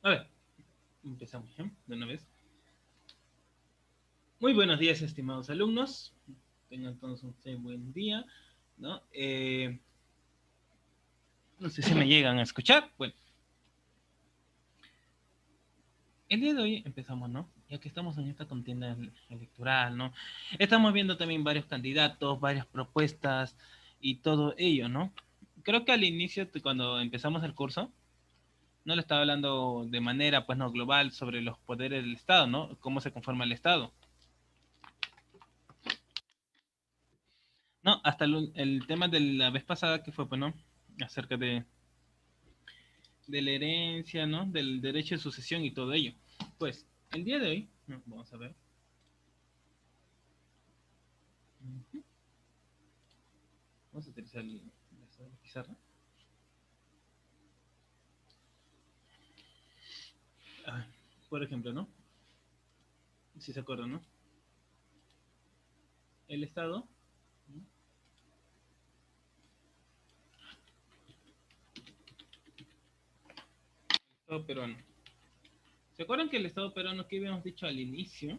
A ver, empezamos ¿eh? De una vez. Muy buenos días, estimados alumnos. Tengan todos ustedes buen día, ¿no? No sé si me llegan a escuchar. Bueno, el día de hoy empezamos, ¿no? Ya que estamos en esta contienda electoral, ¿no? Estamos viendo también varios candidatos, varias propuestas y todo ello, ¿no? Creo que al inicio, cuando empezamos el curso, no le estaba hablando de manera, pues no, global sobre los poderes del Estado, ¿no? Cómo se conforma el Estado. No, hasta el tema de la vez pasada que fue, pues, ¿no? Acerca de la herencia, ¿no? Del derecho de sucesión y todo ello. Pues, el día de hoy, no, vamos a ver. Vamos a utilizar la pizarra. Ah, por ejemplo, ¿no? Si se acuerdan, ¿no? El Estado, ¿no? Estado peruano. ¿Se acuerdan que el Estado peruano, que habíamos dicho al inicio?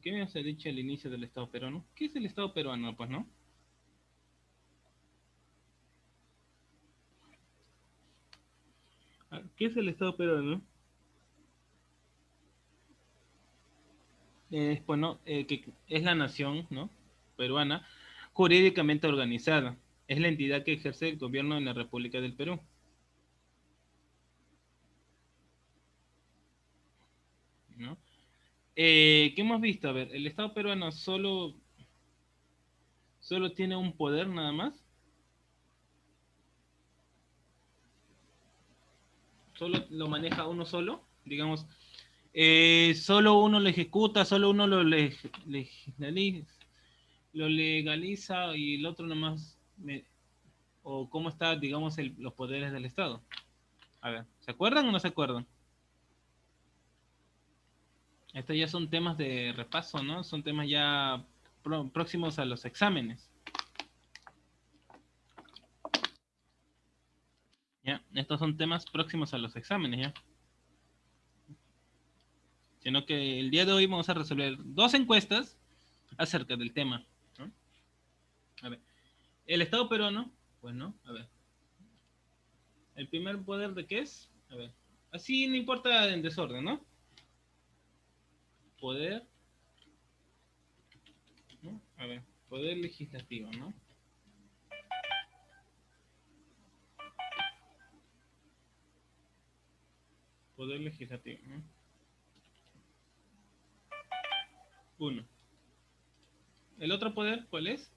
¿Qué habíamos dicho al inicio del Estado peruano? ¿Qué es el Estado peruano, pues, no? ¿Qué es el Estado peruano? Pues, ¿no? Que es la nación, ¿no? Peruana, jurídicamente organizada. Es la entidad que ejerce el gobierno en la República del Perú, ¿no? ¿Qué hemos visto? A ver, el Estado peruano solo tiene un poder nada más, solo lo maneja uno solo, digamos, solo uno lo ejecuta, solo uno lo legaliza y el otro nomás, o cómo está, digamos, los poderes del Estado. A ver, ¿se acuerdan o no se acuerdan? Estos ya son temas de repaso, ¿no? Son temas ya próximos a los exámenes. ¿Ya? Estos son temas próximos a los exámenes, ¿ya? Sino que el día de hoy vamos a resolver dos encuestas acerca del tema, ¿no? A ver, el Estado peruano, pues no, a ver, el primer poder de qué es, a ver, así no importa en desorden, ¿no? Poder, ¿no? A ver, poder legislativo, ¿no? Poder legislativo, ¿no? Uno. ¿El otro poder cuál es?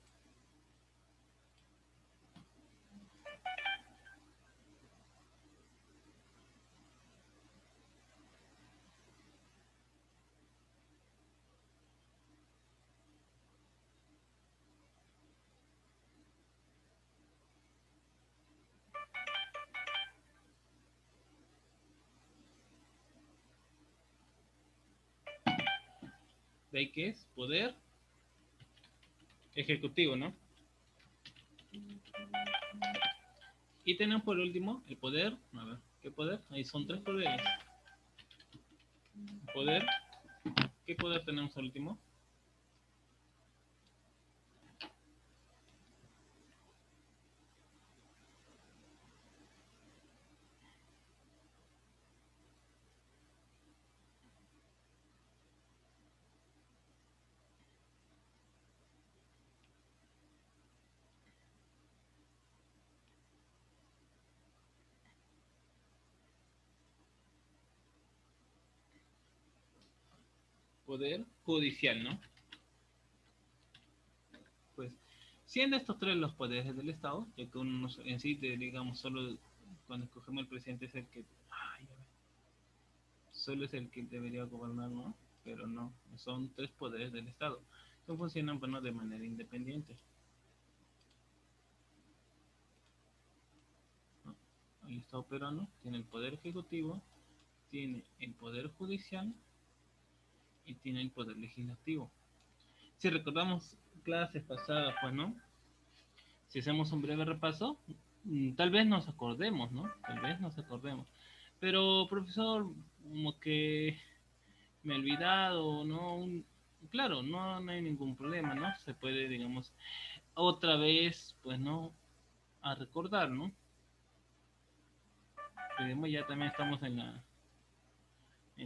¿De ahí qué es? Poder ejecutivo, ¿no? Y tenemos por último el poder, a ver, ¿qué poder? Ahí son tres poderes. Poder, ¿qué poder tenemos al último? Poder judicial, ¿no? Pues, siendo estos tres los poderes del Estado, ya que uno en sí, digamos, solo cuando escogemos el presidente es el que, ay, solo es el que debería gobernar, ¿no? Pero no, son tres poderes del Estado. No funcionan, bueno, de manera independiente, ¿no? El Estado peruano tiene el poder ejecutivo, tiene el poder judicial y tiene el poder legislativo. Si recordamos clases pasadas, pues, ¿no? Si hacemos un breve repaso, Tal vez nos acordemos, ¿no? Tal vez nos acordemos. Pero, profesor, como que me he olvidado, ¿no? Claro, no hay ningún problema, ¿no? Se puede, digamos, otra vez, pues, ¿no? A recordar, ¿no? Digamos, ya también estamos en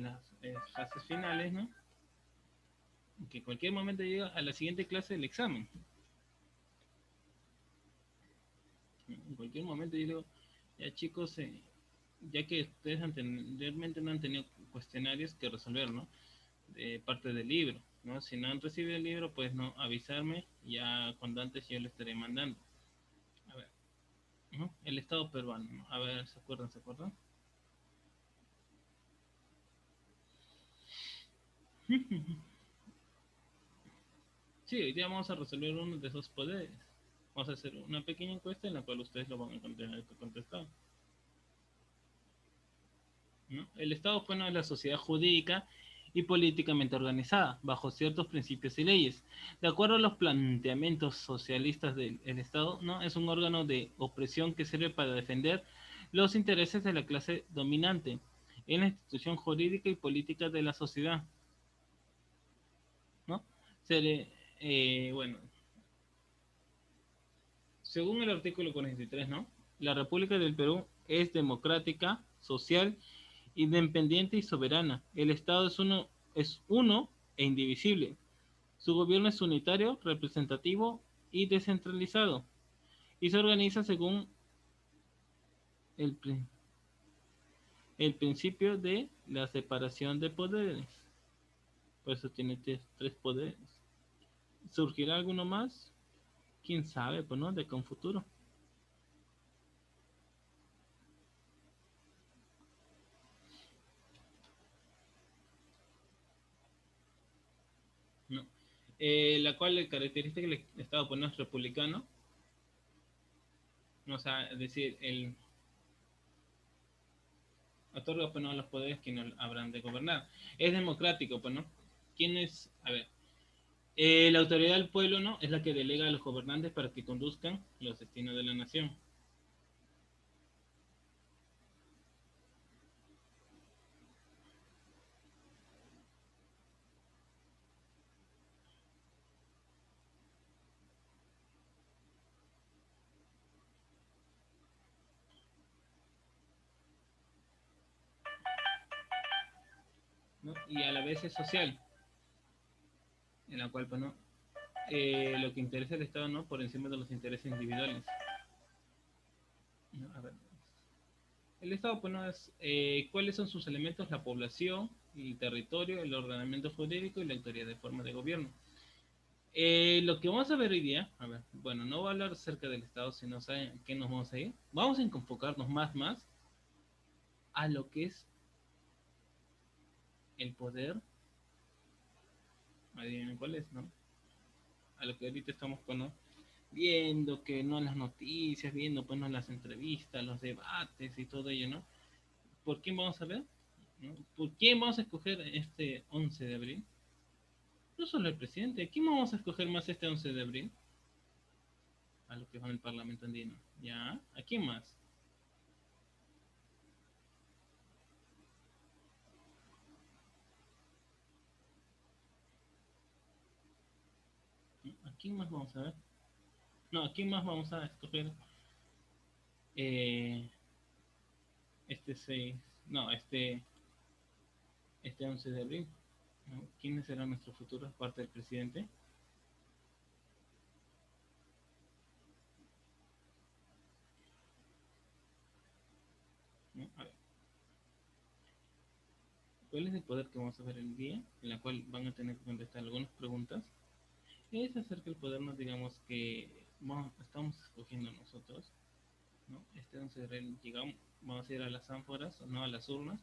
las fases finales, ¿no? Que en cualquier momento llega a la siguiente clase del examen. En cualquier momento yo digo, ya chicos, ya que ustedes anteriormente no han tenido cuestionarios que resolver, ¿no? De parte del libro, ¿no? Si no han recibido el libro, pues no, avisarme, ya cuando antes yo le estaré mandando. A ver, ¿no? El Estado peruano, ¿no? A ver, ¿se acuerdan? ¿Se acuerdan? Sí, hoy día vamos a resolver uno de esos poderes. Vamos a hacer una pequeña encuesta en la cual ustedes lo van a tener que contestar, ¿no? El Estado, bueno, es la sociedad jurídica y políticamente organizada, bajo ciertos principios y leyes. De acuerdo a los planteamientos socialistas del el Estado, ¿no? Es un órgano de opresión que sirve para defender los intereses de la clase dominante en la institución jurídica y política de la sociedad, ¿no? Bueno, según el artículo 43, ¿no? La República del Perú es democrática, social, independiente y soberana. El Estado es uno e indivisible. Su gobierno es unitario, representativo y descentralizado. Y se organiza según el, el principio de la separación de poderes. Por eso tiene tres poderes. ¿Surgirá alguno más? ¿Quién sabe? Pues no, de acá a un futuro. No. La cual la característica del Estado pues, no es republicano. No, o sea, es decir, el otorga pues, no, los poderes que no habrán de gobernar. Es democrático, pues, ¿no? ¿Quién es? A ver, la autoridad del pueblo, ¿no? Es la que delega a los gobernantes para que conduzcan los destinos de la nación. ¿No? Y a la vez es social, en la cual, pues, ¿no? Lo que interesa al Estado, ¿no? Por encima de los intereses individuales. ¿No? A ver. El Estado, pues, ¿no? Es, ¿cuáles son sus elementos? La población, el territorio, el ordenamiento jurídico y la autoridad de forma de gobierno. Lo que vamos a ver hoy día, a ver, bueno, no voy a hablar acerca del Estado, sino ¿saben qué nos vamos a ir? Vamos a enfocarnos más a lo que es el poder, adivinen cuál es, ¿no? A lo que ahorita estamos bueno, viendo, que no las noticias, viendo pues no las entrevistas, los debates y todo ello, ¿no? ¿Por quién vamos a ver? ¿No? ¿Por quién vamos a escoger este 11 de abril? No solo el presidente, ¿quién vamos a escoger más este 11 de abril? A lo que va en el Parlamento andino. ¿Ya? ¿A quién más? ¿No? ¿A quién más vamos a ver? No, ¿a quién más vamos a escoger eh, este 6? No, este 11 de abril. ¿No? ¿Quiénes serán nuestros futuros parte del presidente? ¿No? A ver, ¿cuál es el poder que vamos a ver el día? En la cual van a tener que contestar algunas preguntas. Es acerca del poder, nos digamos que estamos escogiendo nosotros, ¿no? Este 11 de abril llegamos, vamos a ir a las ánforas, o no a las urnas,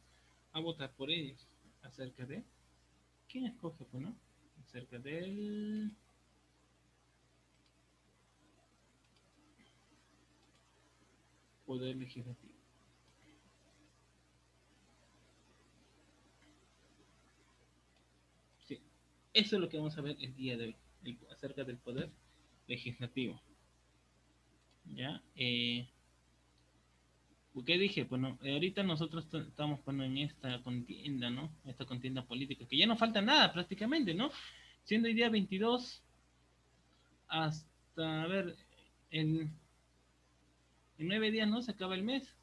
a votar por ellos. Acerca de quién escoge, pues, ¿no? Acerca del poder legislativo. Sí, eso es lo que vamos a ver el día de hoy, acerca del poder legislativo. ¿Ya? ¿Qué dije? Bueno, ahorita nosotros estamos bueno, en esta contienda, ¿no? Esta contienda política, que ya no falta nada prácticamente, ¿no? Siendo hoy día 22 hasta, a ver, en 9 días, ¿no? Se acaba el mes.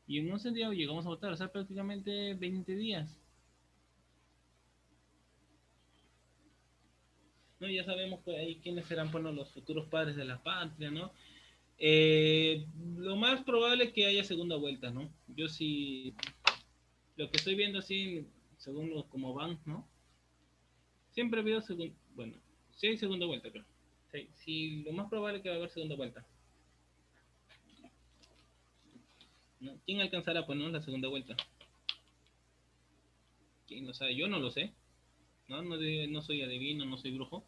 Y en 11 días llegamos a votar, o sea, prácticamente 20 días. ¿No? Ya sabemos pues, ahí quiénes serán bueno, los futuros padres de la patria, ¿no? Lo más probable es que haya segunda vuelta, ¿no? Yo sí, lo que estoy viendo así, según como van, ¿no? Siempre veo segunda, bueno, sí hay segunda vuelta, creo. Sí, sí, lo más probable es que va a haber segunda vuelta. ¿No? ¿Quién alcanzará, pues, no, la segunda vuelta? ¿Quién lo sabe? Yo no lo sé, ¿no? No, no soy adivino, no soy brujo,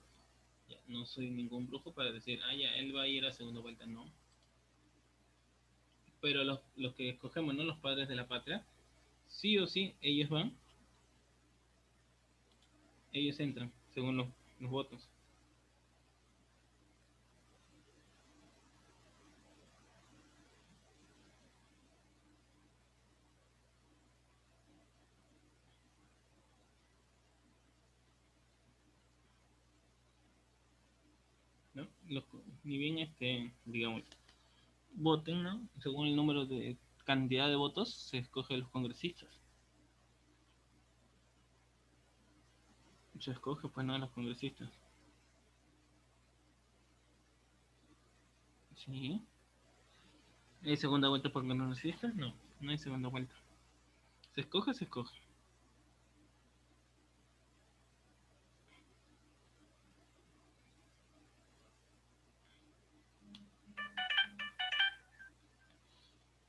ya, no soy ningún brujo para decir, ah, ya, él va a ir a segunda vuelta, no. Pero los que escogemos, ¿no? Los padres de la patria, sí o sí, ellos van, ellos entran, según los votos. ¿No? Ni bien digamos, voten, ¿no? Según el número de cantidad de votos, se escoge a los congresistas. Se escoge, pues, no a los congresistas. Sí. ¿Hay segunda vuelta por congresistas? No, no hay segunda vuelta. Se escoge, se escoge.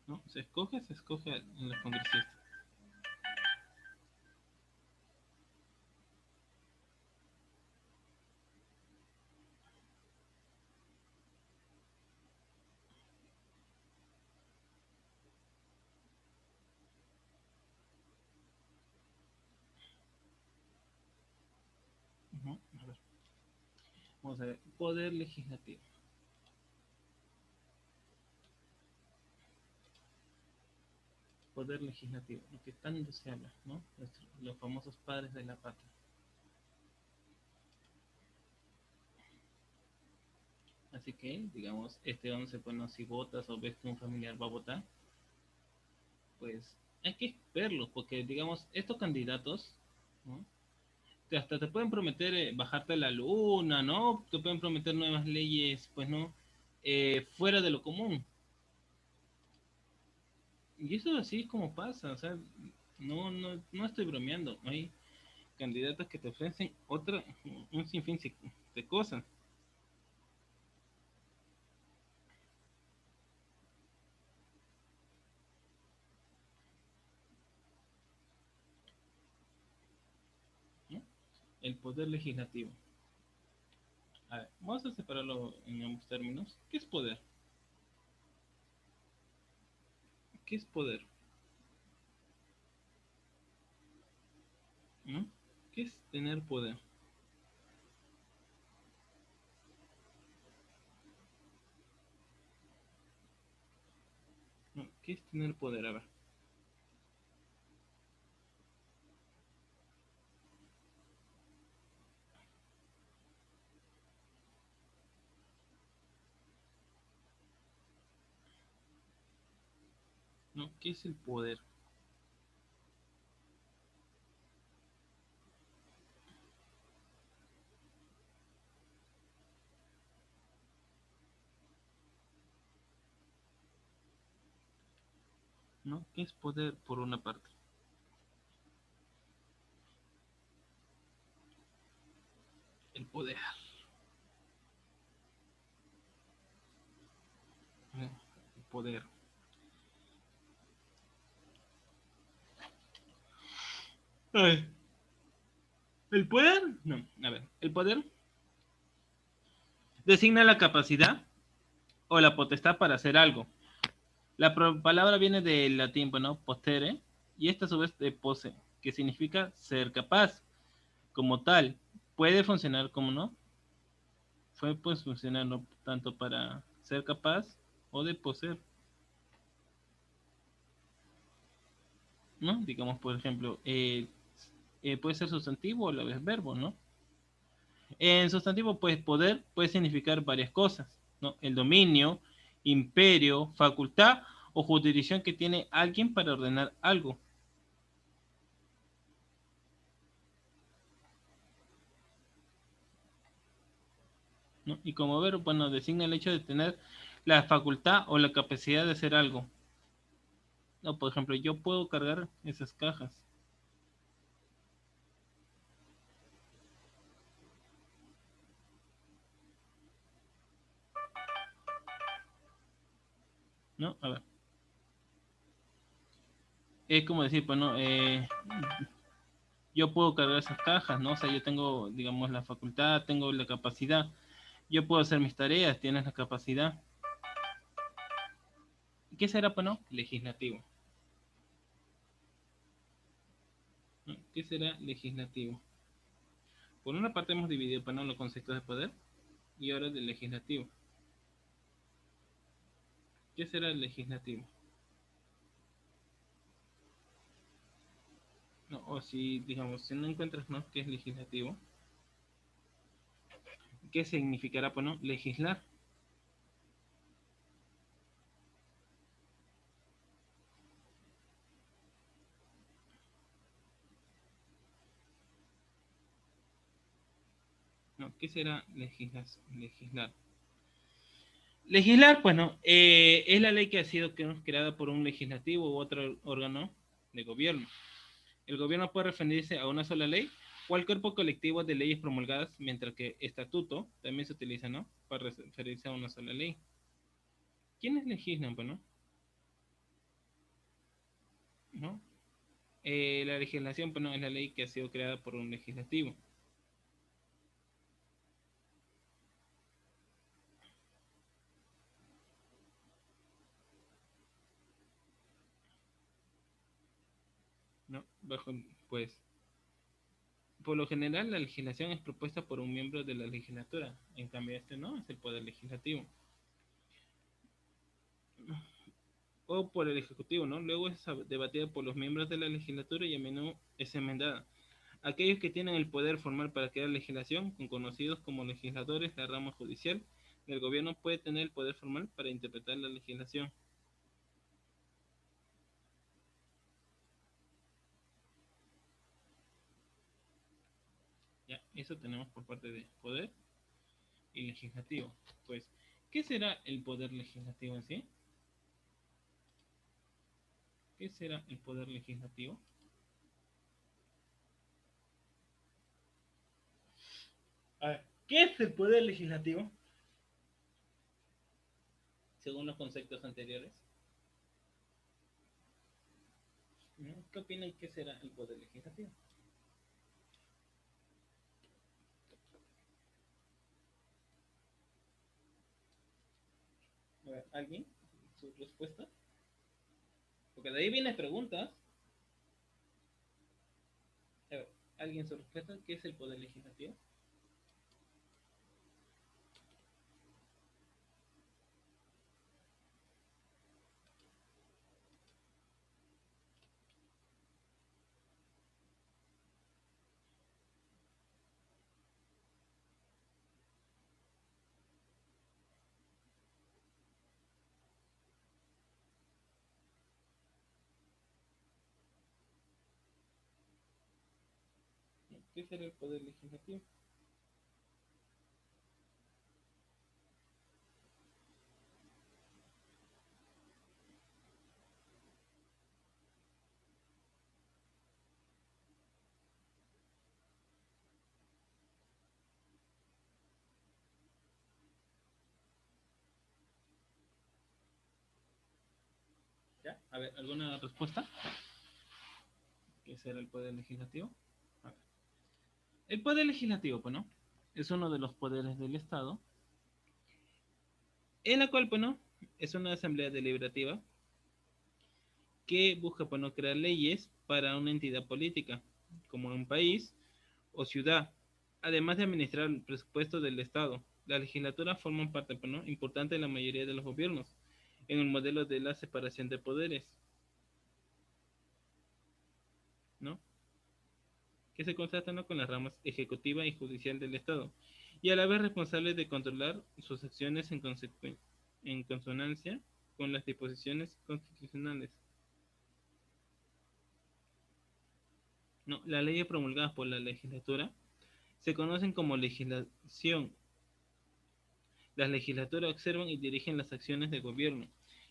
¿No? Se escoge a los congresistas. Uh-huh. A ver, vamos a ver. Poder legislativo. Poder legislativo. Lo que tanto se habla, ¿no? Los famosos padres de la patria. Así que, digamos, este 11, bueno, si votas o ves que un familiar va a votar, pues hay que verlo, porque, digamos, estos candidatos, ¿no? Que hasta te pueden prometer bajarte a la luna, ¿no? Te pueden prometer nuevas leyes, pues, ¿no? Fuera de lo común. Y eso así es como pasa, o sea, no estoy bromeando. Hay candidatos que te ofrecen un sinfín de cosas, ¿no? El poder legislativo. A ver, vamos a separarlo en ambos términos. ¿Qué es poder? ¿Qué es poder? ¿No? ¿Qué es tener poder? ¿No? ¿Qué es tener poder? A ver, ¿no? ¿Qué es el poder? ¿No? ¿Qué es poder por una parte? El poder. El poder. Ay, ¿el poder? No, a ver, el poder designa la capacidad o la potestad para hacer algo. La palabra viene del latín, bueno, postere, y esta a su vez de pose, que significa ser capaz. Como tal, puede funcionar como no, puede pues funcionar no tanto para ser capaz o de poseer. ¿no? Digamos, por ejemplo, puede ser sustantivo o a la vez verbo, ¿no? En sustantivo, pues poder puede significar varias cosas, ¿no? El dominio, imperio, facultad o jurisdicción que tiene alguien para ordenar algo, ¿no? Y como verbo, bueno, designa el hecho de tener la facultad o la capacidad de hacer algo. No, por ejemplo, yo puedo cargar esas cajas, ¿no? A ver, es como decir, bueno, yo puedo cargar esas cajas, ¿no? O sea, yo tengo, digamos, la facultad, tengo la capacidad, yo puedo hacer mis tareas, tienes la capacidad. ¿Qué será, pues, no? Legislativo. ¿No? ¿Qué será legislativo? Por una parte hemos dividido, pues, ¿no? Los conceptos de poder y ahora del legislativo. ¿Qué será el legislativo? No, o si, digamos, si no encuentras, ¿no? ¿Qué es legislativo? ¿Qué significará, pues, no? Legislar. ¿No? ¿Qué será legislar? Legislar, pues no, es la ley que ha sido creada por un legislativo u otro órgano de gobierno. El gobierno puede referirse a una sola ley o al cuerpo colectivo de leyes promulgadas, mientras que estatuto también se utiliza, ¿no? Para referirse a una sola ley. ¿Quiénes legislan, pues, no? ¿No? La legislación, pues, no, es la ley que ha sido creada por un legislativo. ¿No? Bajo, pues, por lo general, la legislación es propuesta por un miembro de la legislatura. En cambio, este no es el poder legislativo. O por el Ejecutivo, ¿no? Luego es debatida por los miembros de la legislatura y a menudo es enmendada. Aquellos que tienen el poder formal para crear legislación, conocidos como legisladores, la rama judicial del gobierno puede tener el poder formal para interpretar la legislación. Ya, eso tenemos por parte de poder y legislativo. Pues, ¿qué será el poder legislativo en sí? ¿Qué será el poder legislativo? A ver, ¿qué es el poder legislativo? Según los conceptos anteriores. ¿No? ¿Qué opinan que será el poder legislativo? A ver, ¿alguien? ¿Su respuesta? Porque de ahí vienen preguntas. A ver, ¿alguien su respuesta? ¿Qué es el poder legislativo? ¿Qué será el poder legislativo? ¿Ya? A ver, ¿alguna respuesta? ¿Qué será el poder legislativo? A ver. El poder legislativo, pues, ¿no? Es uno de los poderes del Estado, en la cual, pues, ¿no? Es una asamblea deliberativa que busca, pues, ¿no? Crear leyes para una entidad política, como un país o ciudad, además de administrar el presupuesto del Estado. La legislatura forma parte, pues, ¿no? Importante de la mayoría de los gobiernos en el modelo de la separación de poderes. que se contrastan, ¿no?, con las ramas ejecutiva y judicial del Estado, y a la vez responsables de controlar sus acciones en consonancia con las disposiciones constitucionales. No, las leyes promulgadas por la legislatura se conocen como legislación. Las legislaturas observan y dirigen las acciones del gobierno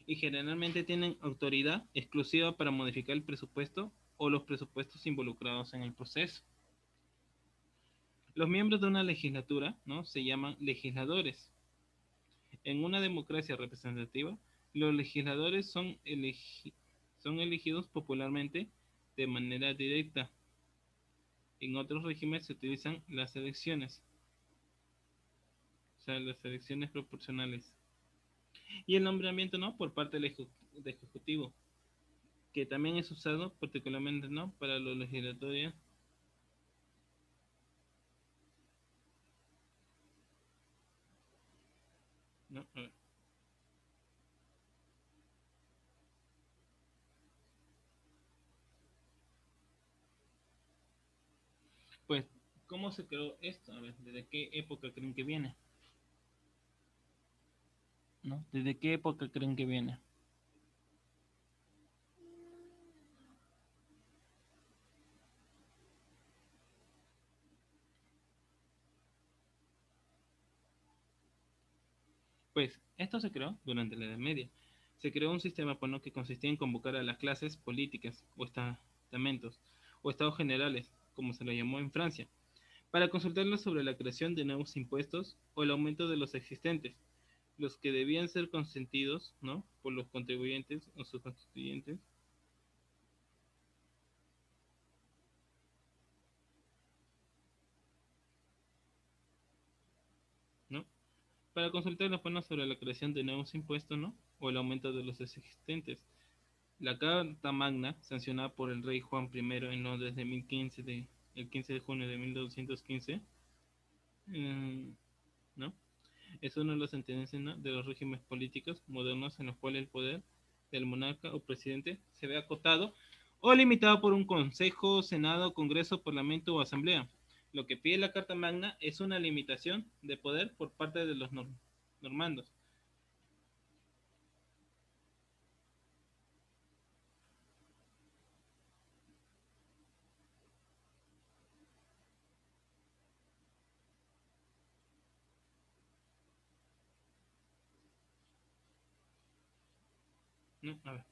y generalmente tienen autoridad exclusiva para modificar el presupuesto o los presupuestos involucrados en el proceso. Los miembros de una legislatura, ¿no?, se llaman legisladores. En una democracia representativa, los legisladores son elegidos popularmente de manera directa. En otros regímenes se utilizan las elecciones, o sea, las elecciones proporcionales. Y el nombramiento, ¿no?, por parte del Ejecutivo, que también es usado particularmente, ¿no?, para los legislatorios. ¿No? A ver, pues, ¿cómo se creó esto? A ver, ¿desde qué época creen que viene? ¿No? ¿Desde qué época creen que viene? Pues esto se creó durante la Edad Media. Se creó un sistema, pues, ¿no?, que consistía en convocar a las clases políticas o estamentos o estados generales, como se lo llamó en Francia, para consultarlos sobre la creación de nuevos impuestos o el aumento de los existentes, los que debían ser consentidos, ¿no?, por los contribuyentes o sus constituyentes, ¿no? Para consultar los planos sobre la creación de nuevos impuestos, ¿no?, o el aumento de los existentes. La Carta Magna, sancionada por el rey Juan I en Londres el 15 de junio de 1215, eh, ¿no?, es uno de los antecedentes, ¿no?, de los regímenes políticos modernos en los cuales el poder del monarca o presidente se ve acotado o limitado por un consejo, senado, congreso, parlamento o asamblea. Lo que pide la Carta Magna es una limitación de poder por parte de los normandos. ¿No? A ver.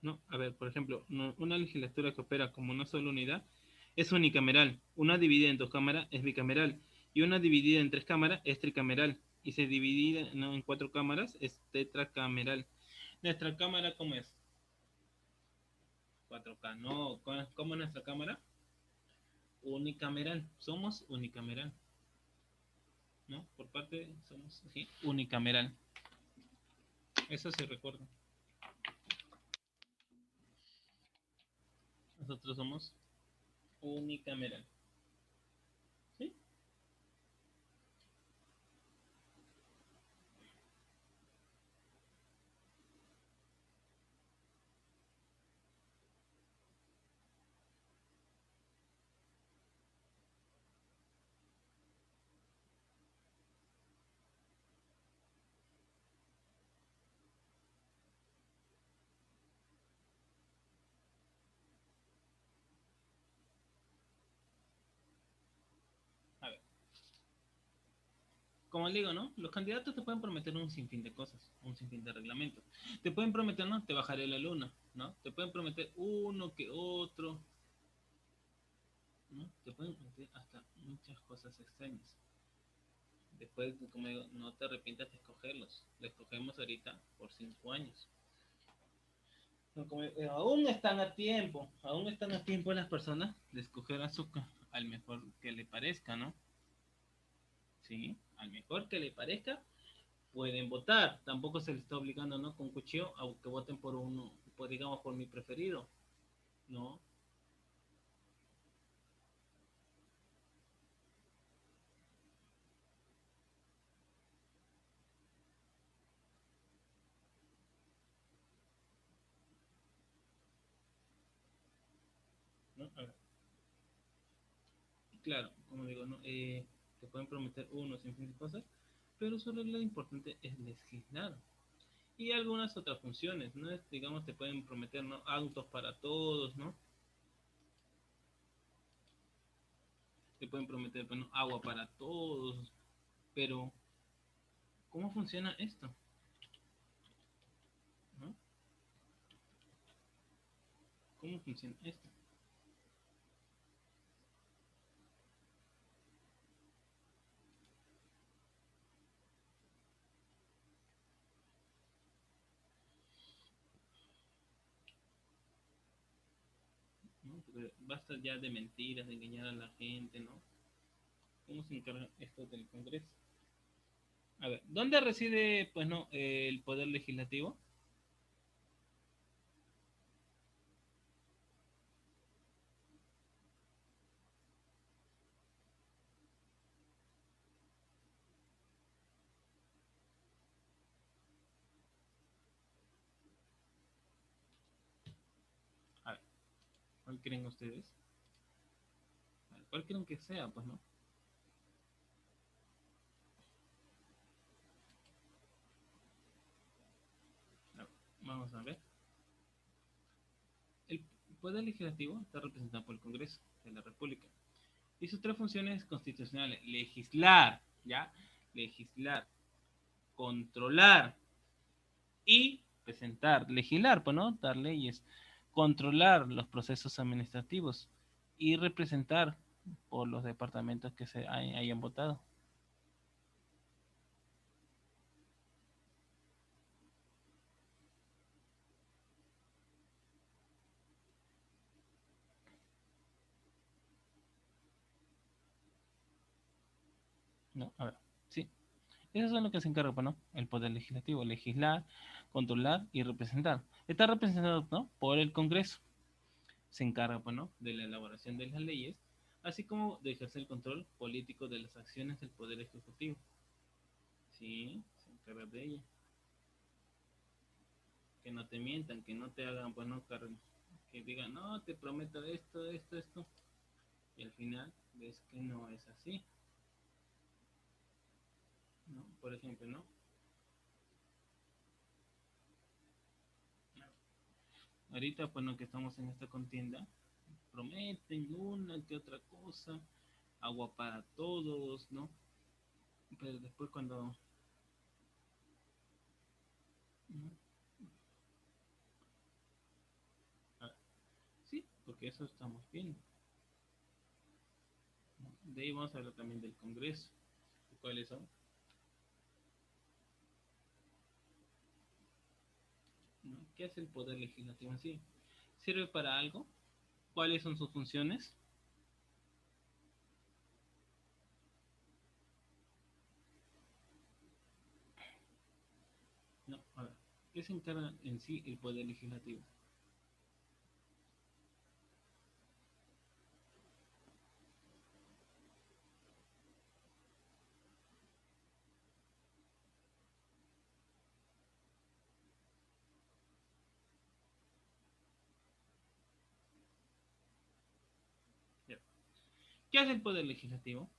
No, a ver, por ejemplo, una legislatura que opera como una sola unidad es unicameral, una dividida en dos cámaras es bicameral y una dividida en tres cámaras es tricameral y se divide, ¿no?, en cuatro cámaras es tetracameral. Nuestra cámara, ¿cómo es? 4K, no, ¿cómo es nuestra cámara? Unicameral, somos unicameral, ¿no? Por parte, somos, sí, unicameral. Eso se recuerda. Nosotros somos unicameral, ¿sí? A ver, como le digo, ¿no? Los candidatos te pueden prometer un sinfín de cosas, un sinfín de reglamentos. Te pueden prometer, ¿no?, te bajaré la luna, ¿no? Te pueden prometer uno que otro, ¿no? Te pueden prometer hasta muchas cosas extrañas. Después, como digo, no te arrepientas de escogerlos. Lo escogemos ahorita por 5 años. aún están a tiempo las personas de escoger al mejor que le parezca, ¿no? Sí, al mejor que le parezca pueden votar. Tampoco se les está obligando, ¿no? Con cuchillo a que voten por uno, por, digamos, por mi preferido, ¿no? ¿No? A ver, claro, como digo, ¿no? Te pueden prometer uno sin fin de cosas, pero solo lo importante es legislar. Y algunas otras funciones, ¿no? Digamos, te pueden prometer, ¿no? Autos para todos, ¿no? Te pueden prometer, bueno, agua para todos, pero ¿cómo funciona esto? ¿No? ¿Cómo funciona esto? ¿No? Porque basta ya de mentiras, de engañar a la gente, ¿no? ¿Cómo se encarga esto del Congreso? A ver, ¿dónde reside, pues no, el poder legislativo? A ver, ¿cuál creen ustedes? A ver, ¿cuál creen que sea, pues no? A ver, vamos a ver. El poder legislativo está representado por el Congreso de la República. Y sus tres funciones constitucionales: legislar, ¿ya? Legislar, controlar y presentar, legislar, pues, ¿no? Dar leyes, controlar los procesos administrativos y representar por los departamentos que se hayan votado. ¿No? A ver, sí. Eso es lo que se encarga, pues, ¿no? El poder legislativo, legislar, controlar y representar. Está representado, ¿no? Por el Congreso. Se encarga, pues, ¿no? De la elaboración de las leyes, así como de ejercer el control político de las acciones del poder ejecutivo. Sí, se encarga de ella. Que no te mientan, que no te hagan, pues, no, que digan, no, te prometo esto, esto, esto, y al final ves que no es así, ¿no? Por ejemplo, ¿no? Ahorita, pues, no, que estamos en esta contienda, prometen una que otra cosa, agua para todos, ¿no? Pero después cuando, ¿no? Ah, sí, porque eso estamos viendo, ¿no? De ahí vamos a hablar también del Congreso, cuáles son, ¿no? ¿Qué hace el poder legislativo en sí? ¿Sirve para algo? ¿Cuáles son sus funciones? No, a ver, ¿qué se encarga en sí el poder legislativo? Ya. ¿Qué hace el poder legislativo?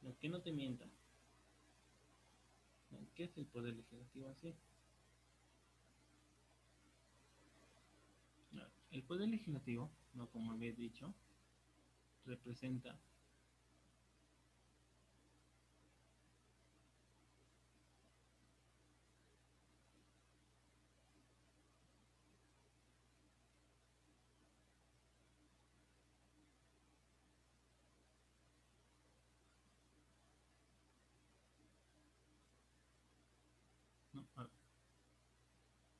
No, que no te mienta. No, ¿qué hace el poder legislativo así? No, el poder legislativo, no como había dicho, representa, ¿no? A ver,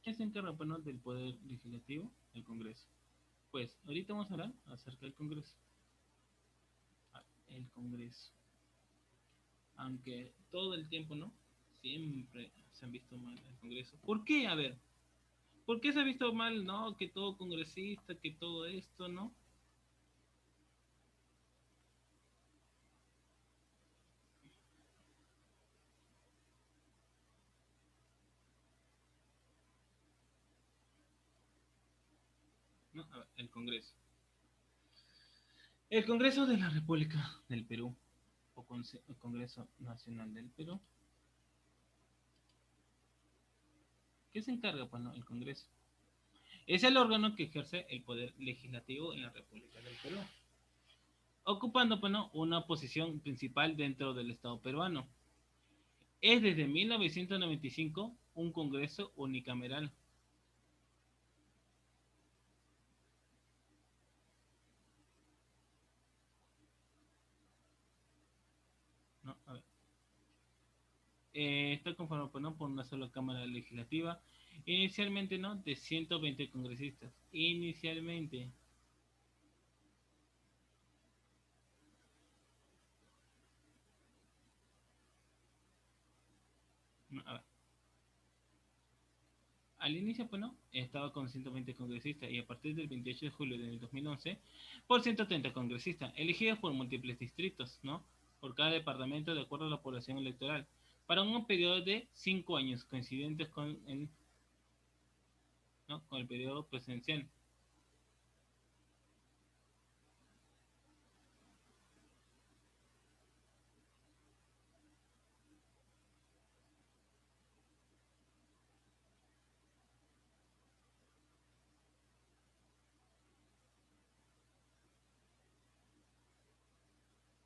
¿quién se encarga, pues, no, del poder legislativo? El Congreso. Pues ahorita vamos a hablar acerca del Congreso. A ver, el Congreso. Aunque todo el tiempo, ¿no? Siempre se han visto mal el Congreso. ¿Por qué? A ver, ¿por qué se ha visto mal, no? Que todo congresista, que todo esto, ¿no? ¿No? A ver, el Congreso. El Congreso de la República del Perú, o el Congreso Nacional del Perú, ¿qué se encarga, pues, no? El Congreso. Es el órgano que ejerce el poder legislativo en la República del Perú, ocupando, pues, no, una posición principal dentro del Estado peruano. Es desde 1995 un Congreso unicameral. ¿No? A ver. Está conformado, pues, ¿no? Por una sola Cámara Legislativa, inicialmente, ¿no? De 120 congresistas. Inicialmente. ¿No? A ver. Al inicio, pues, no, estaba con 120 congresistas y a partir del 28 de julio del 2011 por 130 congresistas, elegidos por múltiples distritos, ¿no? Por cada departamento de acuerdo a la población electoral, para un periodo de 5 años, coincidentes ¿no? Con el periodo presidencial,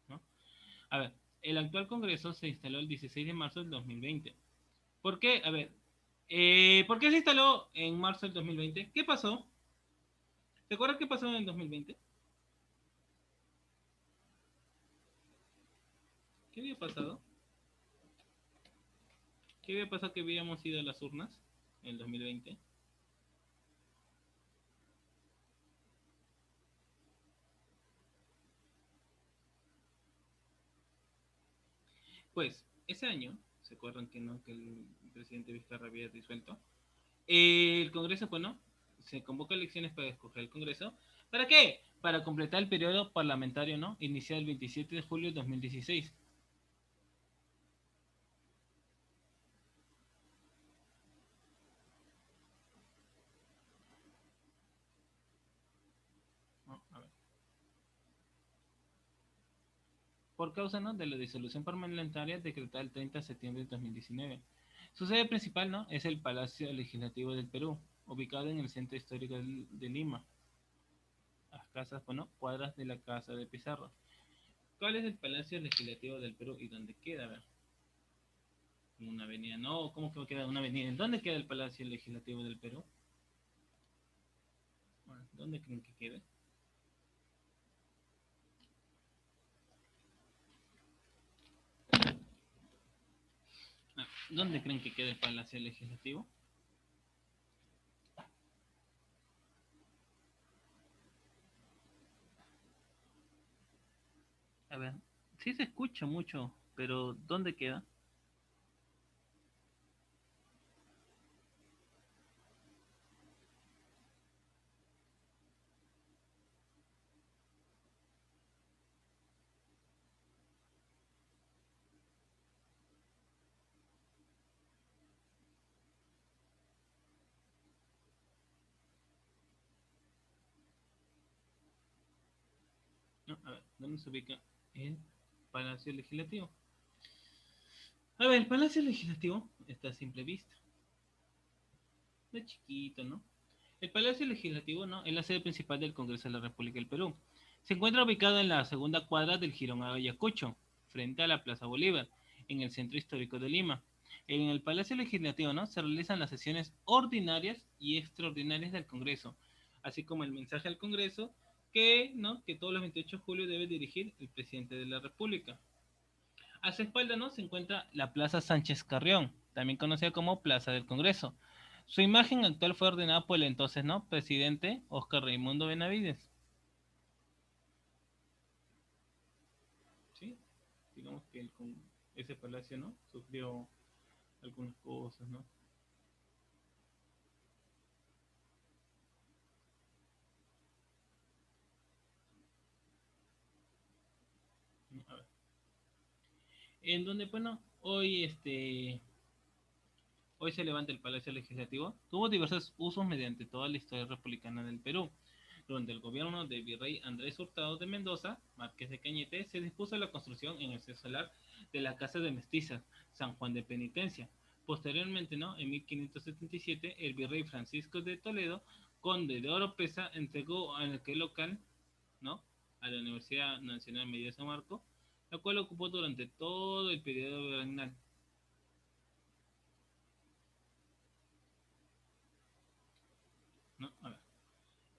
¿no? A ver, el actual Congreso se instaló el 16 de marzo del 2020. ¿Por qué? A ver, ¿por qué se instaló en marzo del 2020? ¿Qué pasó? ¿Te acuerdas qué pasó en el 2020? ¿Qué había pasado? ¿Qué había pasado que habíamos ido a las urnas en el 2020? Pues ese año, ¿se acuerdan que no? Que el presidente Vizcarra había disuelto. El Congreso, pues no, se convoca elecciones para escoger el Congreso. ¿Para qué? Para completar el periodo parlamentario, ¿no? Iniciado el 27 de julio de 2016. ¿No? A ver. Por causa, ¿no? De la disolución parlamentaria decretada el 30 de septiembre de 2019. Su sede principal, ¿no? Es el Palacio Legislativo del Perú, ubicado en el centro histórico de Lima, a casas, bueno, cuadras de la Casa de Pizarro. ¿Cuál es el Palacio Legislativo del Perú y dónde queda? A ver, en una avenida. No, ¿cómo que queda una avenida? ¿En dónde queda el Palacio Legislativo del Perú? Bueno, ¿dónde creen que quede? Ah, ¿dónde creen que queda el Palacio Legislativo? A ver, sí se escucha mucho, pero ¿dónde queda? No, a ver, ¿dónde se ubica el Palacio Legislativo? A ver, el Palacio Legislativo está a simple vista. Está chiquito, ¿no? El Palacio Legislativo, ¿no? Es la sede principal del Congreso de la República del Perú. Se encuentra ubicado en la segunda cuadra del Jirón Ayacucho, frente a la Plaza Bolívar, en el centro histórico de Lima. En el Palacio Legislativo, ¿no? Se realizan las sesiones ordinarias y extraordinarias del Congreso, así como el mensaje al Congreso que, ¿no? Que todos los 28 de julio debe dirigir el presidente de la República. A su espalda, ¿no? Se encuentra la Plaza Sánchez Carrión, también conocida como Plaza del Congreso. Su imagen actual fue ordenada por el entonces, ¿no?, presidente Oscar Raimundo Benavides. Sí, digamos que ese palacio, ¿no?, sufrió algunas cosas, ¿no? A ver. En donde, bueno, hoy se levanta el Palacio Legislativo, tuvo diversos usos mediante toda la historia republicana del Perú. Durante el gobierno del virrey Andrés Hurtado de Mendoza, Marqués de Cañete, se dispuso la construcción en el solar de la Casa de Mestizas, San Juan de Penitencia. Posteriormente, ¿no?, en 1577, el virrey Francisco de Toledo, conde de Oropesa, entregó en aquel local, ¿no?, a la Universidad Nacional Mayor de San Marcos, la cual ocupó durante todo el periodo virreinal. ¿No? A ver.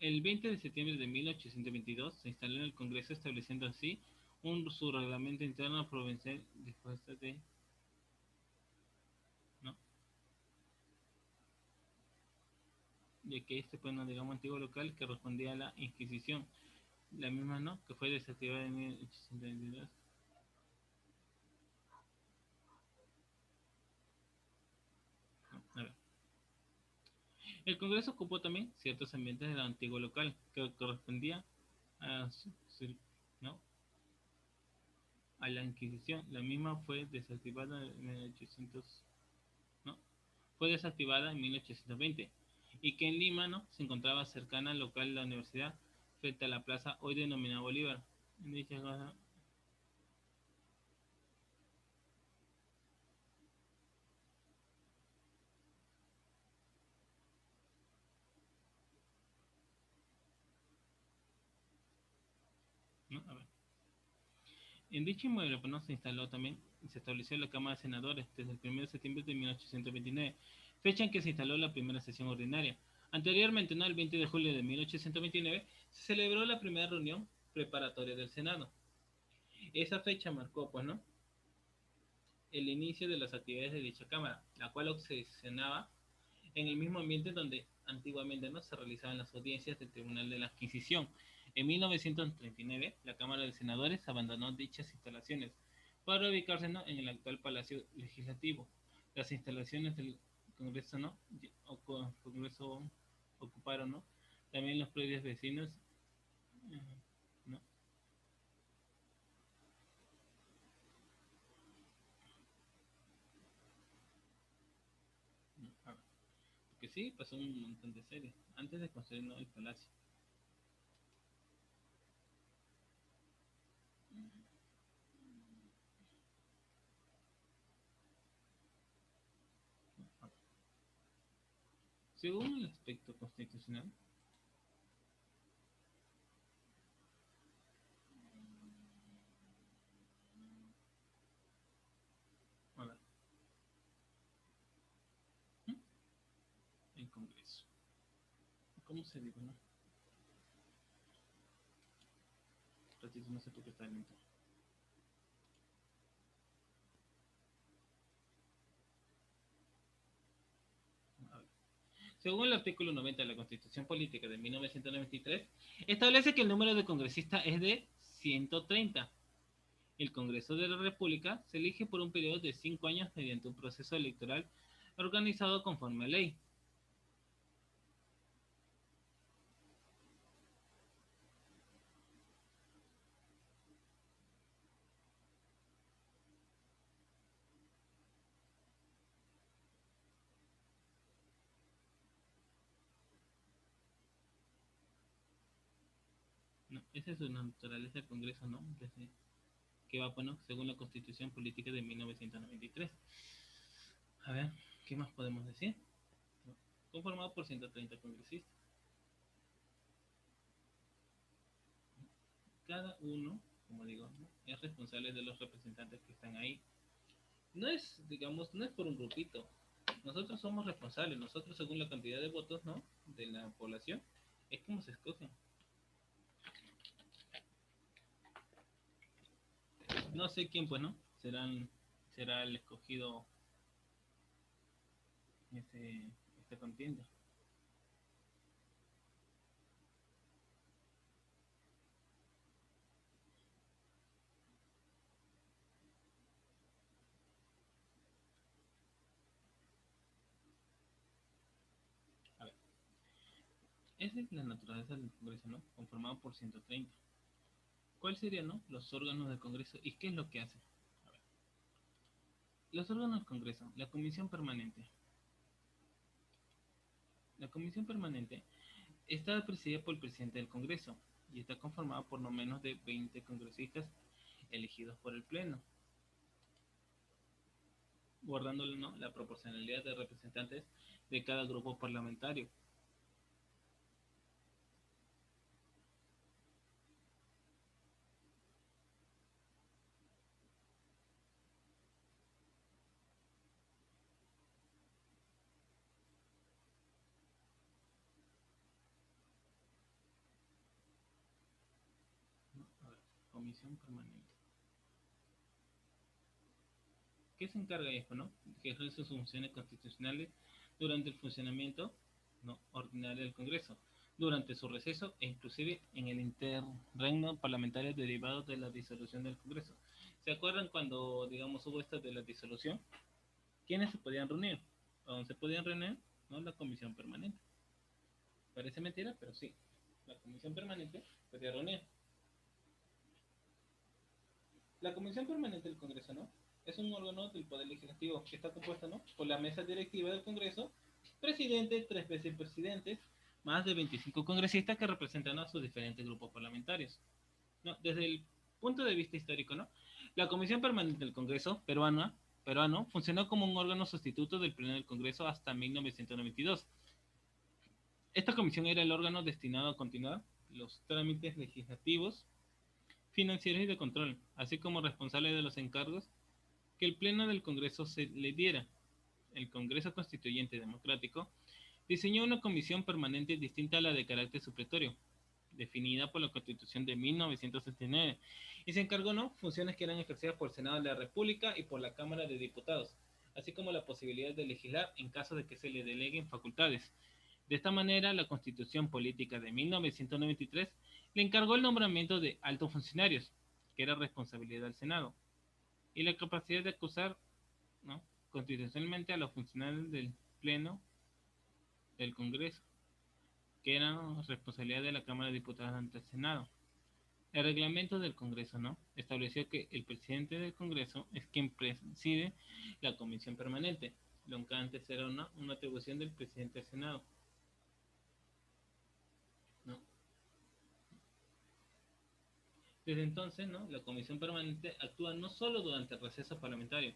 El 20 de septiembre de 1822 se instaló en el Congreso, estableciendo así su reglamento interno provincial dispuesta de, ¿no?, ya que este fue un, digamos, antiguo local que respondía a la Inquisición, la misma, ¿no?, que fue desactivada en 1822. ¿No? A ver. El Congreso ocupó también ciertos ambientes del antiguo local que correspondía a, ¿no?, a la Inquisición. La misma fue desactivada en 1800, ¿no?, fue desactivada en 1820, y que en Lima, ¿no?, se encontraba cercana al local de la universidad, frente a la plaza hoy denominada Bolívar. En dicha cosa, ¿no? A ver. En dicho inmueble, pues, ¿no?, se instaló también, se estableció la Cámara de Senadores desde el 1 de septiembre de 1829, fecha en que se instaló la primera sesión ordinaria. Anteriormente, ¿no?, el 20 de julio de 1829, se celebró la primera reunión preparatoria del Senado. Esa fecha marcó, pues, ¿no?, el inicio de las actividades de dicha Cámara, la cual obsesionaba en el mismo ambiente donde antiguamente, ¿no?, se realizaban las audiencias del Tribunal de la Adquisición. En 1939, la Cámara de Senadores abandonó dichas instalaciones para ubicarse, ¿no?, en el actual Palacio Legislativo. Las instalaciones del Congreso, ¿no?, Congreso ocuparon, ¿no?, también los predios vecinos, ¿no? Porque sí, pasó un montón de series antes de construir, ¿no?, el palacio. Según el aspecto constitucional, a ver, el Congreso. ¿Cómo se dice, no? Ratito, no sé por qué está lento. A ver. Según el artículo 90 de la Constitución Política de 1993, establece que el número de congresistas es de 130. El Congreso de la República se elige por un periodo de 5 años mediante un proceso electoral organizado conforme a ley. No, esa es una naturaleza del Congreso, ¿no? Que va, bueno, según la Constitución Política de 1993. A ver, ¿qué más podemos decir? Conformado por 130 congresistas. Cada uno, como digo, ¿no?, es responsable de los representantes que están ahí. No es, digamos, no es por un grupito. Nosotros somos responsables. Nosotros, según la cantidad de votos, ¿no?, de la población, es como se escogen. No sé quién, pues, ¿no? Será el escogido, esta contienda. A ver, esa es la naturaleza del Congreso, ¿no? Conformado por 130. ¿Cuáles serían, no, los órganos del Congreso y qué es lo que hacen? A ver, los órganos del Congreso, la Comisión Permanente. La Comisión Permanente está presidida por el presidente del Congreso y está conformada por no menos de 20 congresistas elegidos por el Pleno, guardando, ¿no?, la proporcionalidad de representantes de cada grupo parlamentario. ¿No? A ver, Comisión Permanente. ¿Qué se encarga de esto, no? Que ejerce sus funciones constitucionales durante el funcionamiento, no, ordinario del Congreso, durante su receso e inclusive en el interregno parlamentario derivado de la disolución del Congreso. ¿Se acuerdan cuando, digamos, hubo esta de la disolución? ¿Quiénes se podían reunir? ¿O se podían reunir? ¿No? La Comisión Permanente. Parece mentira, pero sí. La Comisión Permanente podía reunir. La Comisión Permanente del Congreso, ¿no? Es un órgano del Poder Legislativo que está compuesto, ¿no?, por la mesa directiva del Congreso, presidente, tres vicepresidentes, más de 25 congresistas que representan a sus diferentes grupos parlamentarios. ¿No? Desde el punto de vista histórico, ¿no? La Comisión Permanente del Congreso peruano funcionó como un órgano sustituto del Pleno del Congreso hasta 1992. Esta comisión era el órgano destinado a continuar los trámites legislativos, financieros y de control, así como responsable de los encargos que el Pleno del Congreso se le diera. El Congreso Constituyente Democrático diseñó una comisión permanente distinta a la de carácter supletorio, definida por la Constitución de 1979, y se encargó, ¿no?, funciones que eran ejercidas por el Senado de la República y por la Cámara de Diputados, así como la posibilidad de legislar en caso de que se le deleguen facultades. De esta manera, la Constitución Política de 1993 le encargó el nombramiento de altos funcionarios, que era responsabilidad del Senado, y la capacidad de acusar, ¿no?, constitucionalmente a los funcionarios del Pleno del Congreso, que eran responsabilidad de la Cámara de Diputados ante el Senado. El reglamento del Congreso, ¿no?, estableció que el presidente del Congreso es quien preside la comisión permanente, lo que antes era una atribución del presidente del Senado, ¿no? Desde entonces, ¿no?, la comisión permanente actúa no solo durante el receso parlamentario,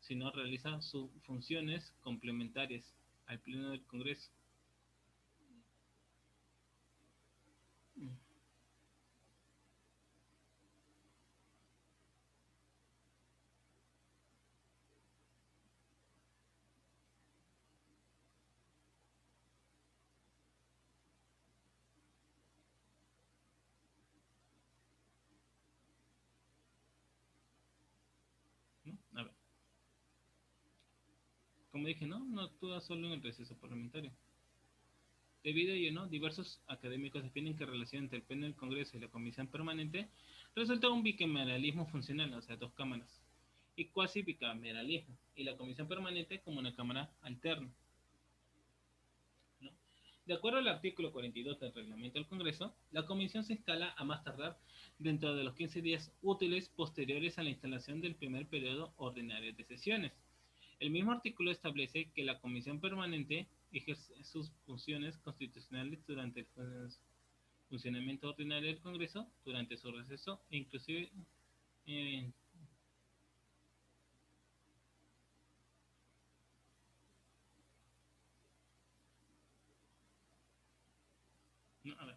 sino realiza sus funciones complementarias al Pleno del Congreso. ¿No? A ver, como dije, no actúa solo en el receso parlamentario. Debido a ello, ¿no?, diversos académicos definen que la relación entre el Pleno del Congreso y la Comisión Permanente resulta un bicameralismo funcional, o sea, dos cámaras, y cuasi bicameralismo, y la Comisión Permanente como una cámara alterna, ¿no? De acuerdo al artículo 42 del reglamento del Congreso, la comisión se instala a más tardar dentro de los 15 días útiles posteriores a la instalación del primer periodo ordinario de sesiones. El mismo artículo establece que la comisión permanente ejerce sus funciones constitucionales durante el funcionamiento ordinario del Congreso, durante su receso e inclusive eh, no, a ver,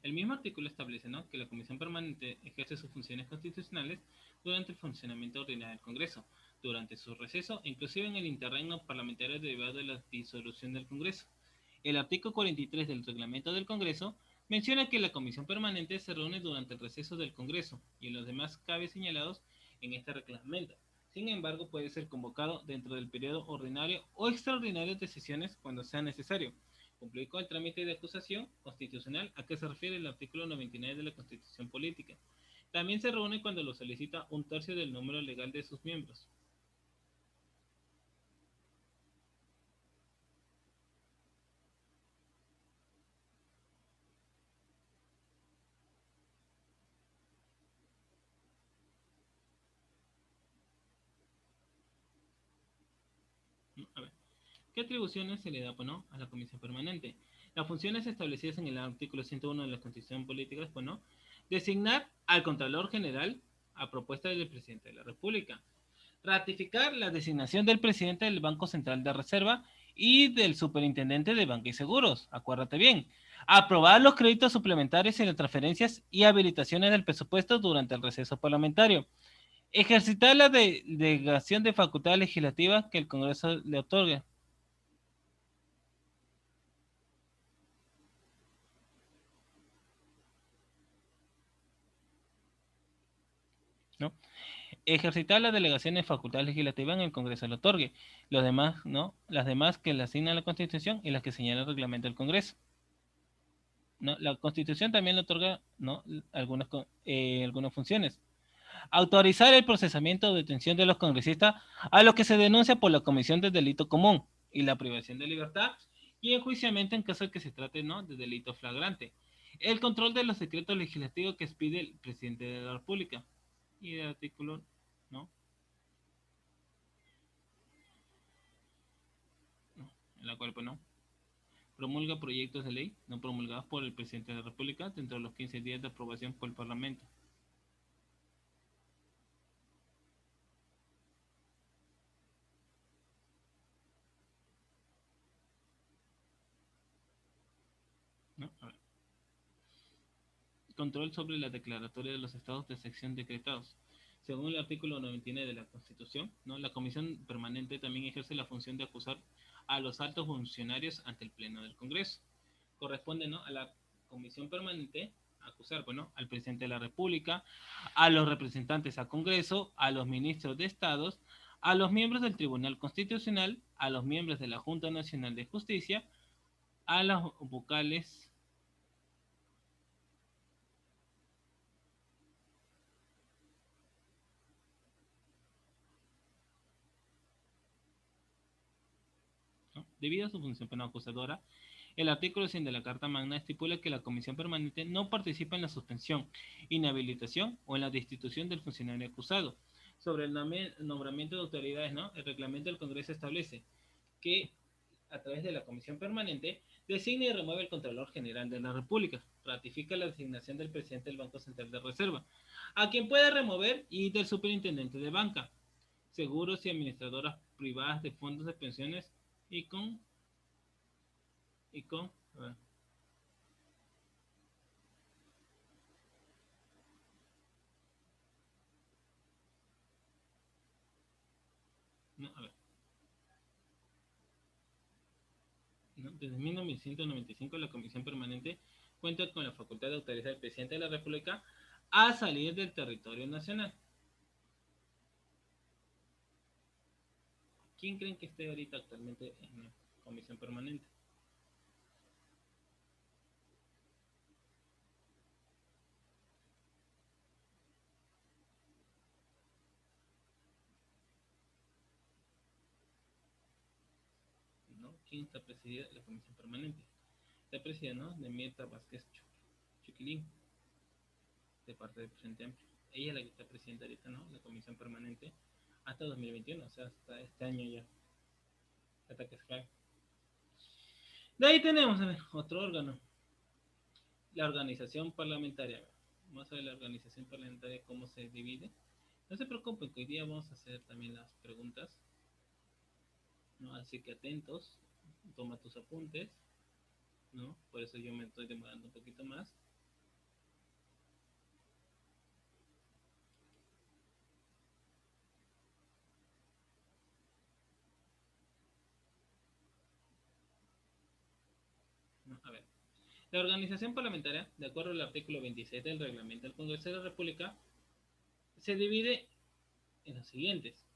el mismo artículo establece, ¿no?, que la Comisión Permanente ejerce sus funciones constitucionales durante el funcionamiento ordinario del Congreso, durante su receso e inclusive en el interregno parlamentario derivado de la disolución del Congreso. El artículo 43 del reglamento del Congreso menciona que la Comisión Permanente se reúne durante el receso del Congreso y en los demás cabe señalados en este reglamento. Sin embargo, puede ser convocado dentro del periodo ordinario o extraordinario de sesiones cuando sea necesario cumplir con el trámite de acusación constitucional a que se refiere el artículo 99 de la Constitución Política. También se reúne cuando lo solicita un tercio del número legal de sus miembros. A ver, ¿qué atribuciones se le da bueno, a la Comisión Permanente? Las funciones establecidas en el artículo 101 de la Constitución Política, bueno, designar al Contralor General a propuesta del Presidente de la República, ratificar la designación del presidente del Banco Central de Reserva y del superintendente de Banca y Seguros, acuérdate bien, aprobar los créditos suplementarios y las transferencias y habilitaciones del presupuesto durante el receso parlamentario, ejercitar la delegación de facultades legislativas que el Congreso le otorgue, ¿no? Ejercitar las delegaciones de facultades legislativas en el Congreso le otorgue, los demás, ¿no? Las demás que le asigna la Constitución y las que señala el reglamento del Congreso. ¿No? La Constitución también le otorga, ¿no? algunas funciones. Autorizar el procesamiento o detención de los congresistas a los que se denuncia por la comisión de delito común y la privación de libertad y enjuiciamiento en caso de que se trate, ¿no? de delito flagrante. El control de los secretos legislativos que expide el presidente de la República. Y el artículo, ¿no? ¿No? En la cual, pues, no. Promulga proyectos de ley no promulgados por el presidente de la República dentro de los 15 días de aprobación por el Parlamento. ¿No? A ver. Control sobre la declaratoria de los estados de sección decretados. Según el artículo 99 de la Constitución, ¿no? La Comisión Permanente también ejerce la función de acusar a los altos funcionarios ante el Pleno del Congreso. Corresponde, ¿no? a la Comisión Permanente acusar, bueno, al presidente de la República, a los representantes al Congreso, a los ministros de Estados, a los miembros del Tribunal Constitucional, a los miembros de la Junta Nacional de Justicia, a los vocales, ¿no? Debido a su función penal acusadora, el artículo 100 de la Carta Magna estipula que la Comisión Permanente no participa en la suspensión, inhabilitación o en la destitución del funcionario acusado. Sobre el nombramiento de autoridades, ¿no? El reglamento del Congreso establece que a través de la Comisión Permanente designa y remueve el Contralor General de la República, ratifica la designación del presidente del Banco Central de Reserva, a quien puede remover y del superintendente de banca, seguros y administradoras privadas de fondos de pensiones y con y con a ver, no, a ver, ¿no? Desde 1995 la Comisión Permanente cuenta con la facultad de autorizar al presidente de la República a salir del territorio nacional. ¿Quién creen que esté ahorita actualmente en la Comisión Permanente? ¿No? ¿Quién está presidida la Comisión Permanente? Está presidida, ¿no? De Mirta Vázquez Chuquilín, de parte del Frente Amplio. Ella es la que está presidenta ahorita, ¿no? La Comisión Permanente hasta 2021, o sea, hasta este año ya, hasta que se cae. De ahí tenemos, a ver, otro órgano, la organización parlamentaria. Vamos a ver la organización parlamentaria, cómo se divide. No se preocupen, que hoy día vamos a hacer también las preguntas, ¿no? Así que atentos, toma tus apuntes, ¿no? Por eso yo me estoy demorando un poquito más. ¿No? A ver, la organización parlamentaria, de acuerdo al artículo 26 del reglamento del Congreso de la República, se divide en los siguientes.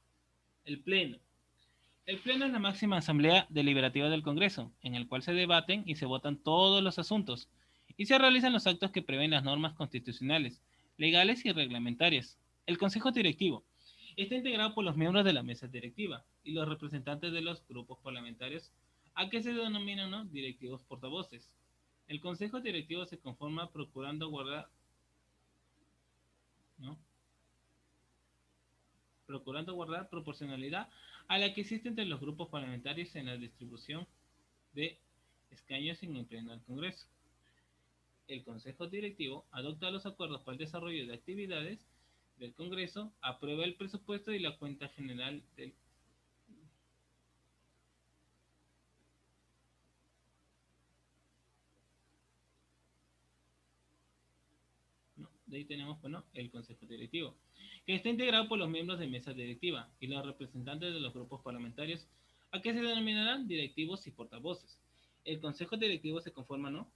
El Pleno. El Pleno es la máxima asamblea deliberativa del Congreso, en el cual se debaten y se votan todos los asuntos, y se realizan los actos que prevén las normas constitucionales, legales y reglamentarias. El Consejo Directivo está integrado por los miembros de la mesa directiva y los representantes de los grupos parlamentarios, a que se denominan, ¿no?, directivos portavoces. El Consejo Directivo se conforma procurando guardar, ¿no?, procurando guardar proporcionalidad a la que existe entre los grupos parlamentarios en la distribución de escaños en el Pleno del Congreso. El Consejo Directivo adopta los acuerdos para el desarrollo de actividades del Congreso, aprueba el presupuesto y la cuenta general del... ¿no? De ahí tenemos, bueno, el Consejo Directivo, que está integrado por los miembros de mesa directiva y los representantes de los grupos parlamentarios, a que se denominarán directivos y portavoces. El Consejo Directivo se conforma, ¿no?,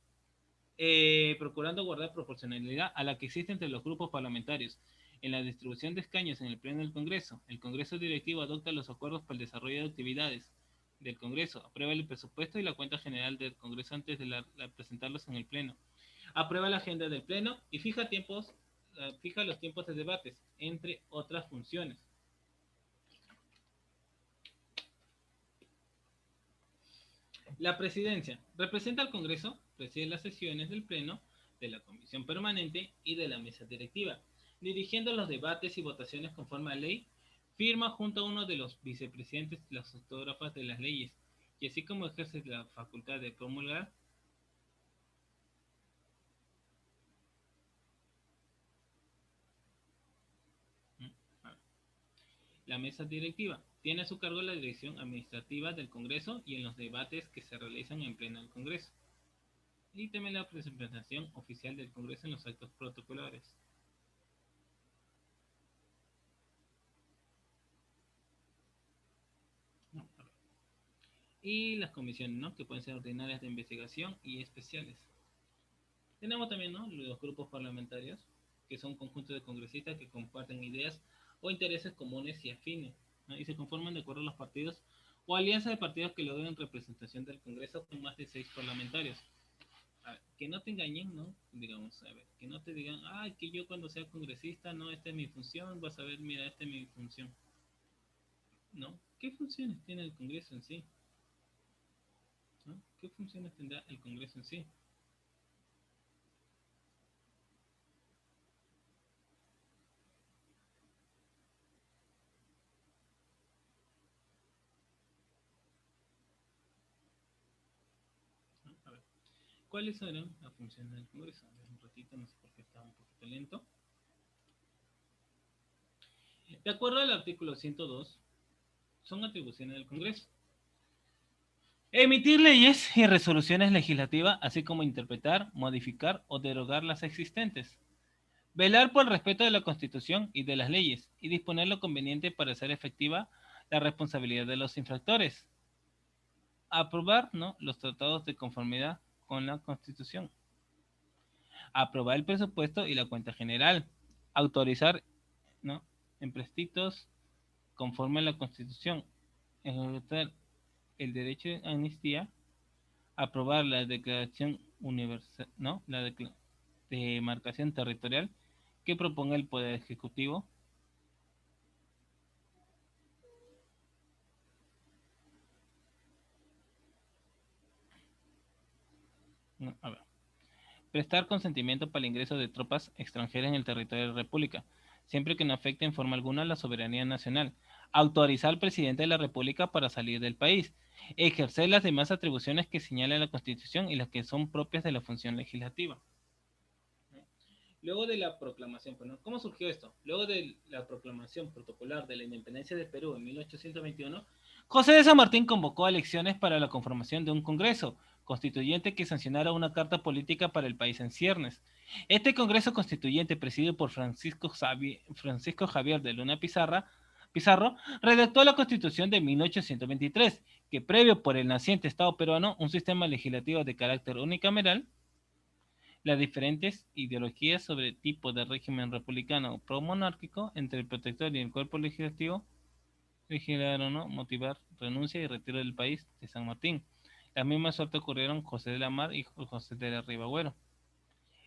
procurando guardar proporcionalidad a la que existe entre los grupos parlamentarios. En la distribución de escaños en el Pleno del Congreso, el Congreso Directivo adopta los acuerdos para el desarrollo de actividades del Congreso, aprueba el presupuesto y la cuenta general del Congreso antes de presentarlos en el Pleno, aprueba la agenda del Pleno y fija los tiempos de debates, entre otras funciones. La presidencia representa al Congreso, preside las sesiones del Pleno, de la Comisión Permanente y de la Mesa Directiva, dirigiendo los debates y votaciones conforme a ley, firma junto a uno de los vicepresidentes las autógrafas de las leyes, y así como ejerce la facultad de promulgar. La Mesa Directiva tiene a su cargo la dirección administrativa del Congreso y en los debates que se realizan en pleno del Congreso, y también la presentación oficial del Congreso en los actos protocolares. No, y las comisiones, ¿no?, que pueden ser ordinarias de investigación y especiales. Tenemos también, ¿no?, los grupos parlamentarios, que son conjuntos de congresistas que comparten ideas o intereses comunes y afines, ¿no?, y se conforman de acuerdo a los partidos o alianzas de partidos que logren representación del Congreso con más de 6 parlamentarios. A ver, que no te engañen, ¿no? Digamos, a ver, que no te digan, ah, que yo cuando sea congresista, no, esta es mi función, vas a ver, mira, esta es mi función. ¿No? ¿Qué funciones tiene el Congreso en sí? ¿No? ¿Qué funciones tendrá el Congreso en sí? ¿No? A ver, ¿cuáles serán las funciones del Congreso? A ver, un ratito, no sé por qué estaba un poquito lento. De acuerdo al artículo 102, son atribuciones del Congreso: emitir leyes y resoluciones legislativas, así como interpretar, modificar o derogar las existentes; velar por el respeto de la Constitución y de las leyes, y disponer lo conveniente para hacer efectiva la responsabilidad de los infractores; aprobar, ¿no?, los tratados de conformidad con la Constitución; aprobar el presupuesto y la cuenta general; autorizar, ¿no?, empréstitos conforme a la Constitución; ejecutar el derecho de amnistía; aprobar la declaración universal, ¿no?, la demarcación territorial que proponga el Poder Ejecutivo; no, a ver, prestar consentimiento para el ingreso de tropas extranjeras en el territorio de la República, siempre que no afecte en forma alguna la soberanía nacional; autorizar al presidente de la República para salir del país; ejercer las demás atribuciones que señala la Constitución y las que son propias de la función legislativa. Luego de la proclamación, bueno, ¿cómo surgió esto? Luego de la proclamación protocolar de la independencia del Perú en 1821, José de San Martín convocó a elecciones para la conformación de un Congreso Constituyente que sancionara una carta política para el país en ciernes. Este Congreso Constituyente, presidido por Francisco Javier de Luna Pizarro, redactó la Constitución de 1823, que previo por el naciente Estado peruano un sistema legislativo de carácter unicameral, las diferentes ideologías sobre tipo de régimen republicano o pro-monárquico entre el protector y el cuerpo legislativo legislaron, ¿no? Motivar renuncia y retiro del país de San Martín. Las mismas suerte ocurrieron José de la Mar y José de la Ribagüero.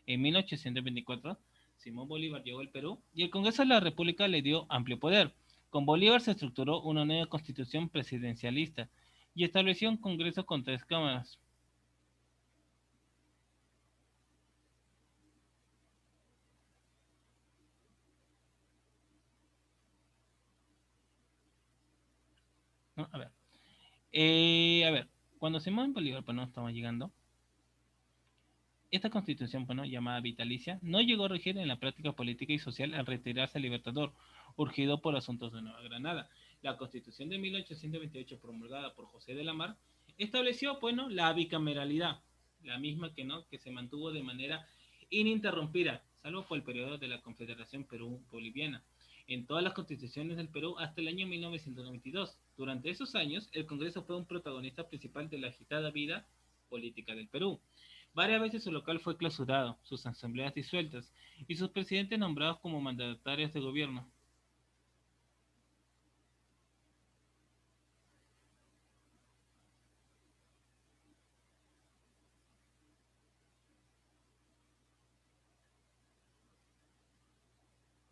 En 1824, Simón Bolívar llegó al Perú y el Congreso de la República le dio amplio poder. Con Bolívar se estructuró una nueva constitución presidencialista y estableció un Congreso con tres cámaras. ¿No? A ver, cuando Simón Bolívar pues, no estaba llegando, esta constitución, bueno, llamada vitalicia, no llegó a regir en la práctica política y social al retirarse el Libertador, urgido por asuntos de Nueva Granada. La constitución de 1828, promulgada por José de la Mar, estableció, bueno, la bicameralidad, la misma que no, que se mantuvo de manera ininterrumpida, salvo por el periodo de la Confederación Perú-Boliviana, en todas las constituciones del Perú hasta el año 1992. Durante esos años, el Congreso fue un protagonista principal de la agitada vida política del Perú. Varias veces su local fue clausurado, sus asambleas disueltas y sus presidentes nombrados como mandatarios de gobierno.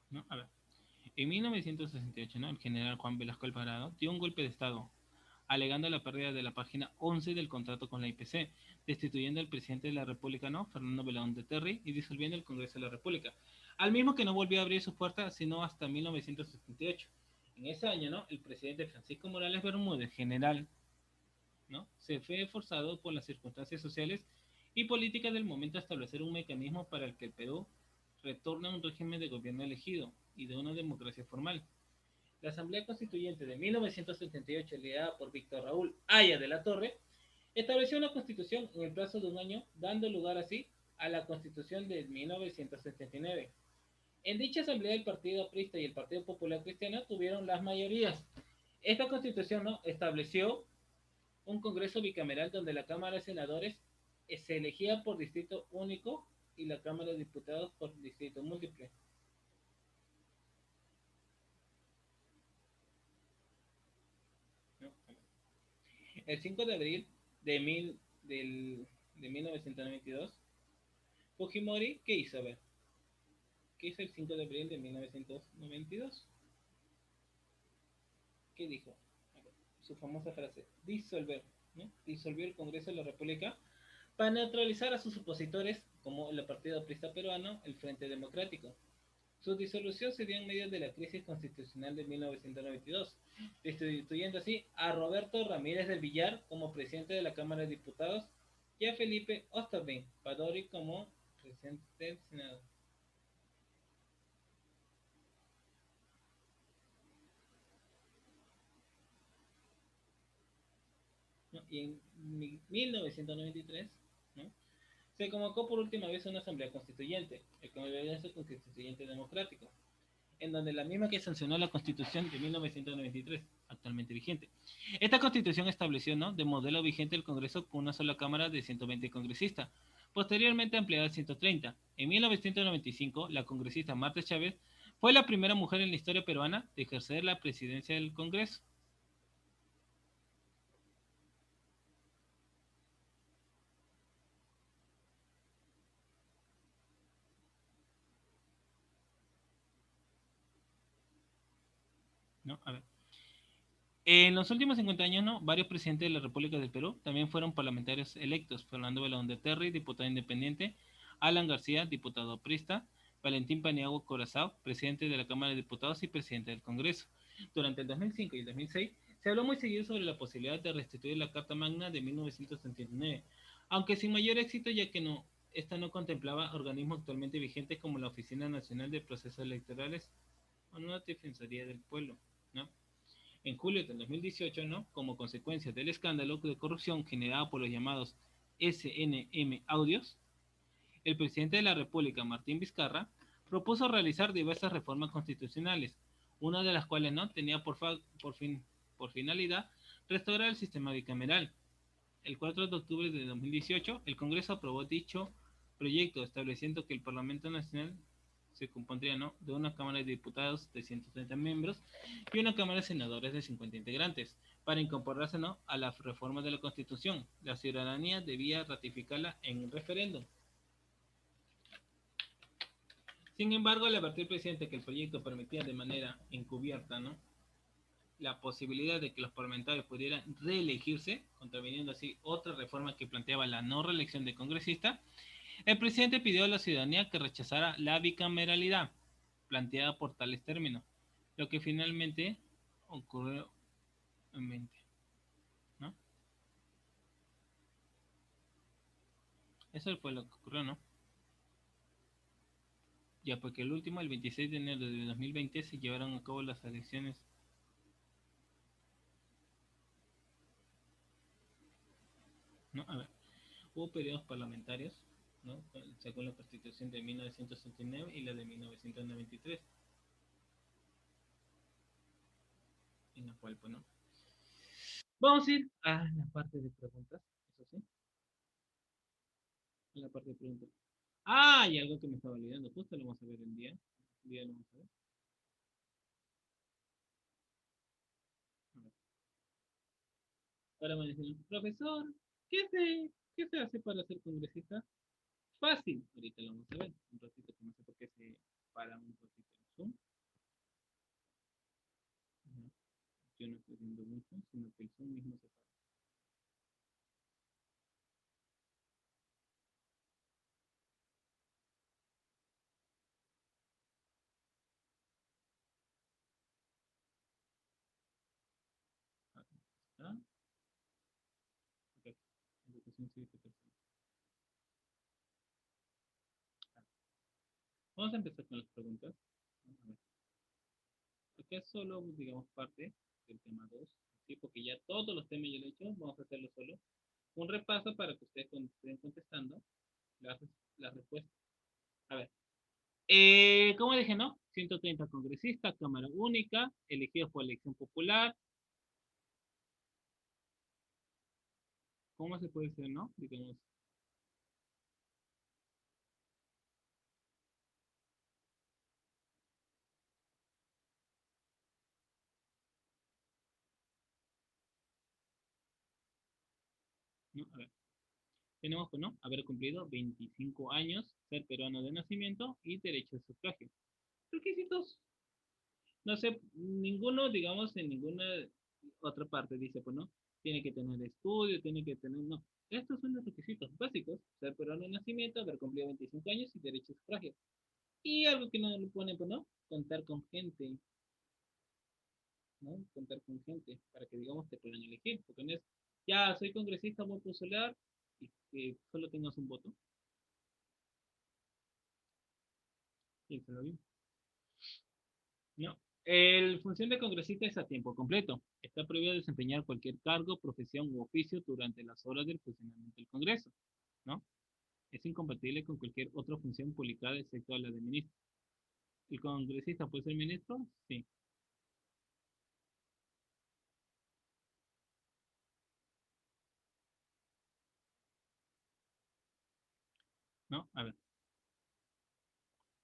¿No? A ver. En 1968, ¿no? El general Juan Velasco Alvarado dio un golpe de Estado, alegando la pérdida de la página 11 del contrato con la IPC, destituyendo al presidente de la República, ¿no? Fernando Belaúnde Terry, y disolviendo el Congreso de la República. Al mismo que no volvió a abrir sus puertas sino hasta 1978. En ese año, ¿no? El presidente Francisco Morales Bermúdez, general, ¿no? Se fue forzado por las circunstancias sociales y políticas del momento a establecer un mecanismo para el que el Perú retorne a un régimen de gobierno elegido y de una democracia formal. La Asamblea Constituyente de 1978, liderada por Víctor Raúl Haya de la Torre, estableció una constitución en el plazo de un año, dando lugar así a la Constitución de 1979. En dicha asamblea el Partido Aprista y el Partido Popular Cristiano tuvieron las mayorías. Esta constitución, ¿no?, estableció un Congreso bicameral donde la Cámara de Senadores se elegía por distrito único y la Cámara de Diputados por distrito múltiple. ¿No? El 5 de abril de, de 1992, Fujimori, ¿qué hizo? A ver, ¿qué hizo el 5 de abril de 1992? ¿Qué dijo? A ver, su famosa frase, disolver, ¿no? Disolvió el Congreso de la República para neutralizar a sus opositores como el Partido Aprista Peruano, el Frente Democrático. Su disolución se dio en medio de la crisis constitucional de 1992, destituyendo así a Roberto Ramírez del Villar como presidente de la Cámara de Diputados y a Felipe Ostavin Padori como presidente del Senado. ¿No? Y en 1993, ¿no?, se convocó por última vez una asamblea constituyente, el Congreso Constituyente Democrático, en donde la misma que sancionó la Constitución de 1993, actualmente vigente. Esta Constitución estableció, ¿no?, de modelo vigente el Congreso con una sola Cámara de 120 congresistas, posteriormente ampliada a 130. En 1995, la congresista Marta Chávez fue la primera mujer en la historia peruana de ejercer la presidencia del Congreso. ¿No? A ver. En los últimos 50 años, ¿no?, varios presidentes de la República del Perú también fueron parlamentarios electos. Fernando Belaúnde Terry, diputado independiente; Alan García, diputado aprista; Valentín Paniagua Corazao, presidente de la Cámara de Diputados y presidente del Congreso. Durante el 2005 y el 2006 se habló muy seguido sobre la posibilidad de restituir la Carta Magna de 1939, aunque sin mayor éxito, ya que esta no contemplaba organismos actualmente vigentes como la Oficina Nacional de Procesos Electorales o una Defensoría del Pueblo, ¿no? En julio del 2018, ¿no?, como consecuencia del escándalo de corrupción generado por los llamados SNM Audios, el presidente de la República, Martín Vizcarra, propuso realizar diversas reformas constitucionales, una de las cuales, no tenía por finalidad restaurar el sistema bicameral. El 4 de octubre de 2018, el Congreso aprobó dicho proyecto, estableciendo que el Parlamento Nacional se compondría, ¿no?, de una Cámara de Diputados de 130 miembros y una Cámara de Senadores de 50 integrantes. Para incorporarse, ¿no?, a la reforma de la Constitución, la ciudadanía debía ratificarla en un referéndum. Sin embargo, al advertir el presidente que el proyecto permitía de manera encubierta, ¿no?, la posibilidad de que los parlamentarios pudieran reelegirse, contraviniendo así otra reforma que planteaba la no reelección de congresistas, el presidente pidió a la ciudadanía que rechazara la bicameralidad planteada por tales términos, lo que finalmente ocurrió en mente, ¿no? Eso fue lo que ocurrió, ¿no? Ya porque el último, el 26 de enero de 2020, se llevaron a cabo las elecciones, ¿no? A ver, hubo periodos parlamentarios, ¿no?, según la Constitución de 1969 y la de 1993, en la cual, bueno, vamos a ir a la parte de preguntas, eso sí, a la parte de preguntas. Ah, y algo que me estaba olvidando, justo lo vamos a ver el día. El día lo vamos a ver. A ver. Ahora me dicen, profesor, ¿qué se hace para ser congresista? Fácil. Ahorita lo vamos a ver. Un ratito que no sé por qué se para un ratito el Zoom. Ajá. Yo no estoy viendo mucho, sino que el Zoom mismo se para. Acá está. Ok. Educación cívica personal. Vamos a empezar con las preguntas. A ver. Acá es solo, digamos, parte del tema 2, ¿sí? Porque ya todos los temas ya lo he hecho, vamos a hacerlo solo. Un repaso para que ustedes estén contestando las, las respuestas. A ver, como dije, ¿no? 130 congresistas, Cámara Única, elegidos por elección popular. ¿Cómo se puede ser, no? Digamos, ¿no? A ver, tenemos que, ¿no?, haber cumplido 25 años, ser peruano de nacimiento y derecho de sufragio. Requisitos, no sé, ninguno, digamos, en ninguna otra parte dice, pues, ¿no? Tiene que tener estudio, tiene que tener, no. Estos son los requisitos básicos: ser peruano de nacimiento, haber cumplido 25 años y derecho de sufragio. Y algo que no lo pone, pues, ¿no? Contar con gente, ¿no? Contar con gente para que, digamos, te puedan elegir. Porque no es, ya soy congresista, voy a postular y que solo tengas un voto. Y se lo vi. No. El función de congresista es a tiempo completo. Está prohibido desempeñar cualquier cargo, profesión u oficio durante las horas del funcionamiento del Congreso, ¿no? Es incompatible con cualquier otra función publicada excepto la de ministro. ¿El congresista puede ser ministro? Sí. ¿No? A ver.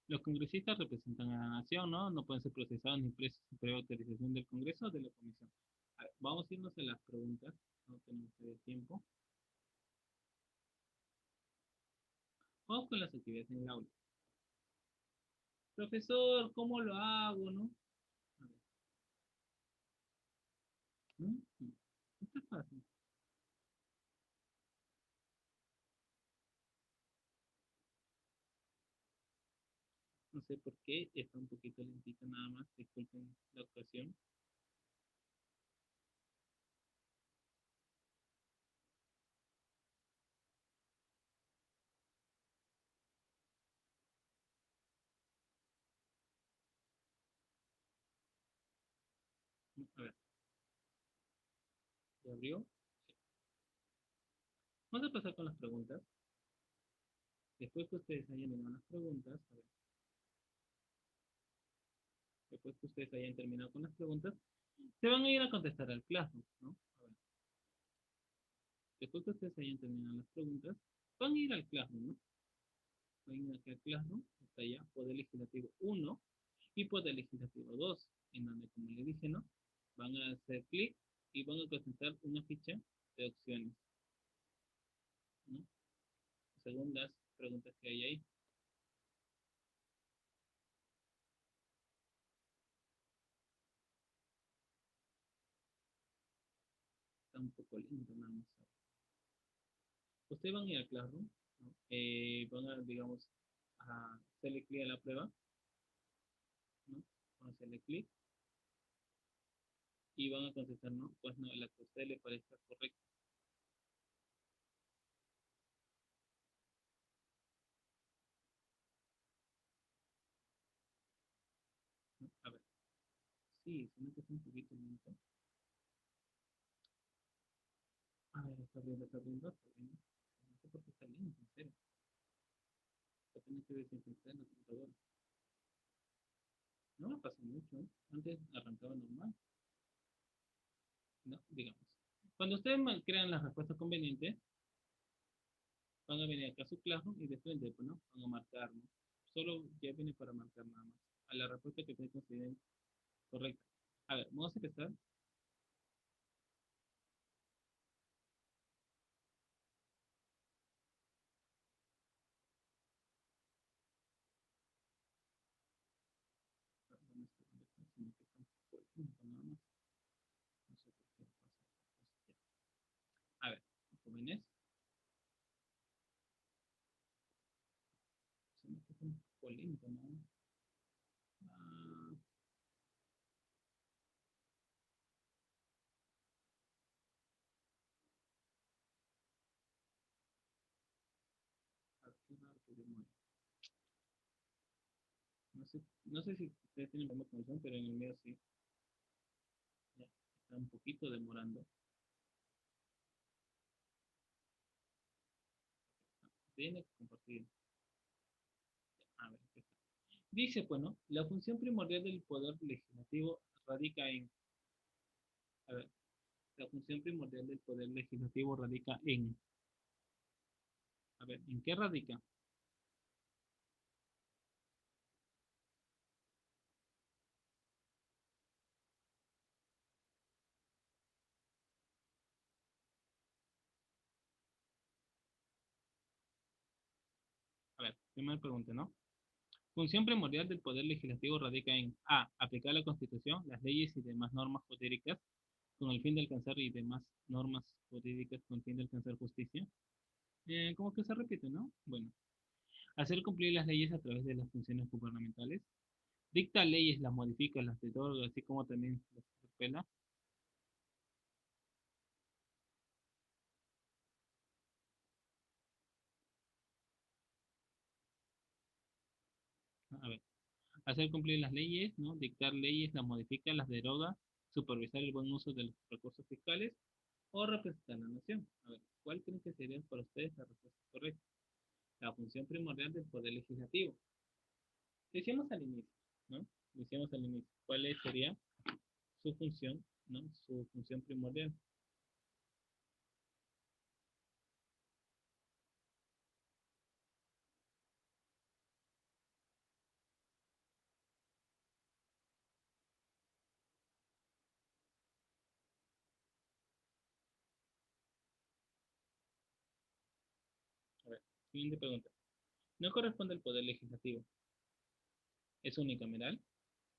Los congresistas representan a la nación, ¿no? No pueden ser procesados ni presos sin previa autorización del Congreso o de la Comisión. A ver, vamos a irnos a las preguntas. No tenemos tiempo. Vamos con las actividades en el aula. Profesor, ¿cómo lo hago, no? A ver. ¿No? Sí. Esto es fácil. No sé por qué. Está un poquito lentita nada más. Disculpen la ocasión. A ver, ¿se abrió? Sí. Vamos a pasar con las preguntas. Después que ustedes hayan terminado las preguntas, a ver, después que ustedes hayan terminado con las preguntas, se van a ir a contestar al Classroom, ¿no? A ver, después que ustedes hayan terminado las preguntas, van a ir al Classroom, ¿no? Ven aquí a Classroom, está allá, Poder Legislativo 1 y Poder Legislativo 2, en donde, como le dije, ¿no? Van a hacer clic y van a presentar una ficha de opciones, ¿no? Según las preguntas que hay ahí. Está un poco lindo, nada más. Ustedes van a ir a Classroom, ¿no? Van a, digamos, a hacerle clic a la prueba, ¿no? Van a hacerle clic y van a contestar, ¿no? Pues no, la que a usted le parezca correcta, ¿no? A ver, sí, se me hace un poquito lento. A ver, está viendo, está viendo, está viendo. No sé por qué está lento, en serio. Va a tener que desinfectar la computadora. No me pasa mucho, ¿eh? Antes arrancaba normal, ¿no? Digamos. Cuando ustedes crean las respuestas convenientes, van a venir acá a su Classroom y de frente, pues, ¿no? Van a marcar, ¿no? Solo ya viene para marcar nada más. A la respuesta que ustedes consideren correcta. A ver, vamos a empezar. ¿Dónde está? ¿Dónde está? Se me queda un poco lento nada más. No sé por qué pasa esta cosa. Ya. A ver, jóvenes, se me queda un poco lento nada más. Ah, a ver, qué raro que demore. No sé si ustedes tienen problema con eso, pero en el mío sí. Ya, está un poquito demorando. Tiene que compartir. A ver, ¿qué está? Dice, bueno, la función primordial del poder legislativo radica en, a ver, la función primordial del poder legislativo radica en, a ver, ¿en qué radica? A ver, primera pregunta, ¿no? Función primordial del poder legislativo radica en A. Aplicar la Constitución, las leyes y demás normas jurídicas con el fin de alcanzar y demás normas jurídicas con el fin de alcanzar justicia. Como que se repite, ¿no? Bueno, hacer cumplir las leyes a través de las funciones gubernamentales. Dicta leyes, las modifica, las deroga, así como también las interpela. A ver, hacer cumplir las leyes, ¿no? Dictar leyes, las modifica, las deroga, supervisar el buen uso de los recursos fiscales o representar a la nación. A ver, ¿cuál creen que sería para ustedes la respuesta correcta? La función primordial del Poder Legislativo. Decíamos al inicio, ¿no? Decíamos al inicio, sería su función, ¿no? Su función primordial. A ver, siguiente pregunta. No corresponde al Poder Legislativo. Es unicameral.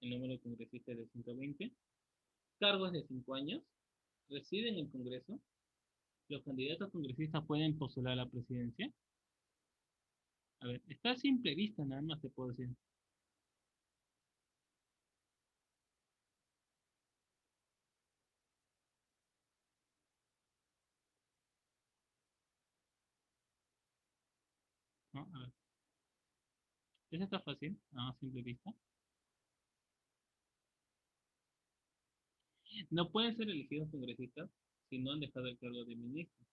El número de congresistas es de 120. Cargos de 5 años. Reside en el Congreso. Los candidatos congresistas pueden postular a la presidencia. A ver, está a simple vista, nada más te puedo decir. ¿No? A ver, eso está fácil, a simple vista. No pueden ser elegidos congresistas si no han dejado el cargo de ministro.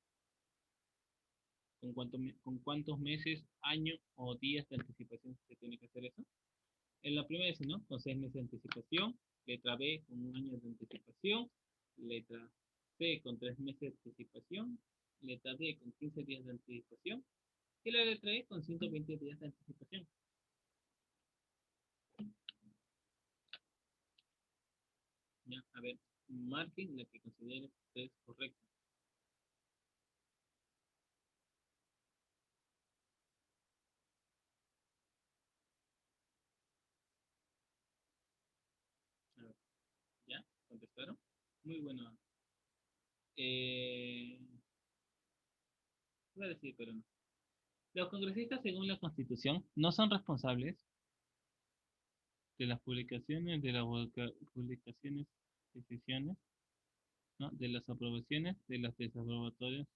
¿Con cuántos meses, año o días de anticipación se tiene que hacer eso? En la primera dice, ¿no? Con 6 meses de anticipación. Letra B, con 1 año de anticipación. Letra C, con 3 meses de anticipación. Letra D, con 15 días de anticipación. Y la letra E con 120 días de anticipación. Ya, a ver, marquen la que considere ustedes correcta. A ver, ¿ya? ¿Contestaron? Muy bueno. Eh, Voy a decir, pero no. Los congresistas, según la Constitución, no son responsables de las publicaciones, de las publicaciones, decisiones, ¿no? De las aprobaciones, de las desaprobatorias.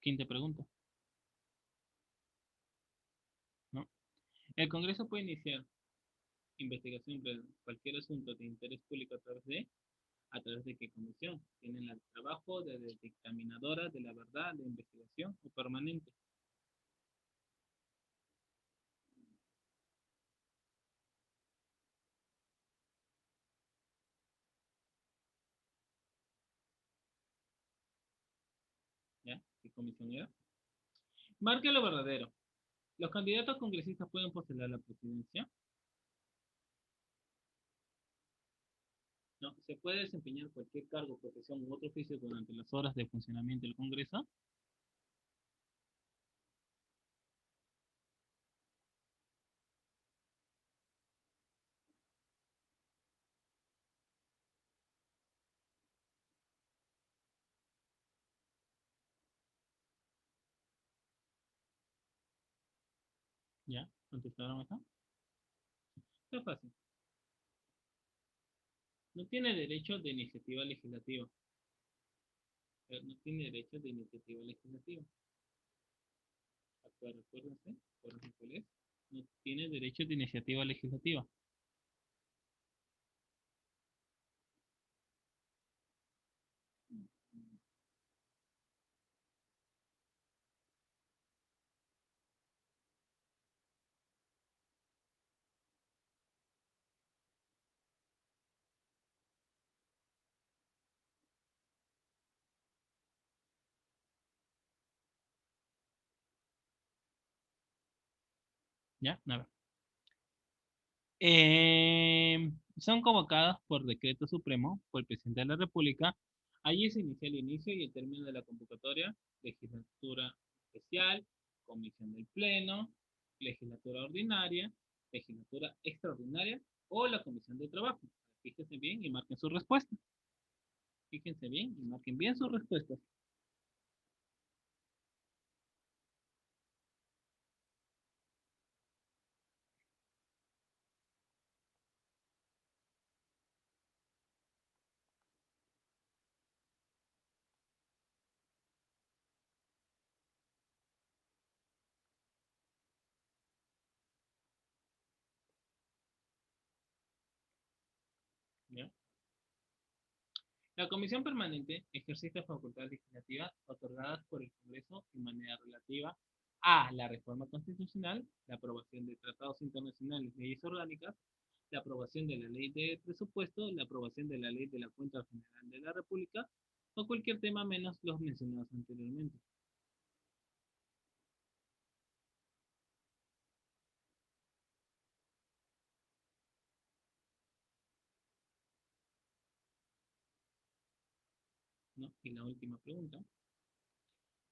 Quinta pregunta, ¿no? El Congreso puede iniciar investigación de cualquier asunto de interés público a través de qué comisión. Tienen el trabajo de dictaminadora de la verdad, de investigación o permanente, ¿ya? ¿Qué comisión era? Marque lo verdadero. Los candidatos congresistas pueden postular a la presidencia. No, se puede desempeñar cualquier cargo, profesión u otro oficio durante las horas de funcionamiento del Congreso. ¿Ya? ¿Contestaron acá? Está fácil. No tiene derecho de iniciativa legislativa. No tiene derecho de iniciativa legislativa. Acuérdense, acuérdense cuál es. No tiene derecho de iniciativa legislativa. ¿Ya? A ver. Son convocadas por decreto supremo por el presidente de la República. Allí se inicia el inicio y el término de la convocatoria, legislatura especial, comisión del pleno, legislatura ordinaria, legislatura extraordinaria o la comisión de trabajo. Fíjense bien y marquen su respuesta. Fíjense bien y marquen bien sus respuestas. ¿Ya? La Comisión Permanente ejerce facultades legislativas otorgadas por el Congreso en manera relativa a la reforma constitucional, la aprobación de tratados internacionales, leyes orgánicas, la aprobación de la ley de presupuesto, la aprobación de la ley de la cuenta general de la República o cualquier tema menos los mencionados anteriormente. ¿No? Y la última pregunta.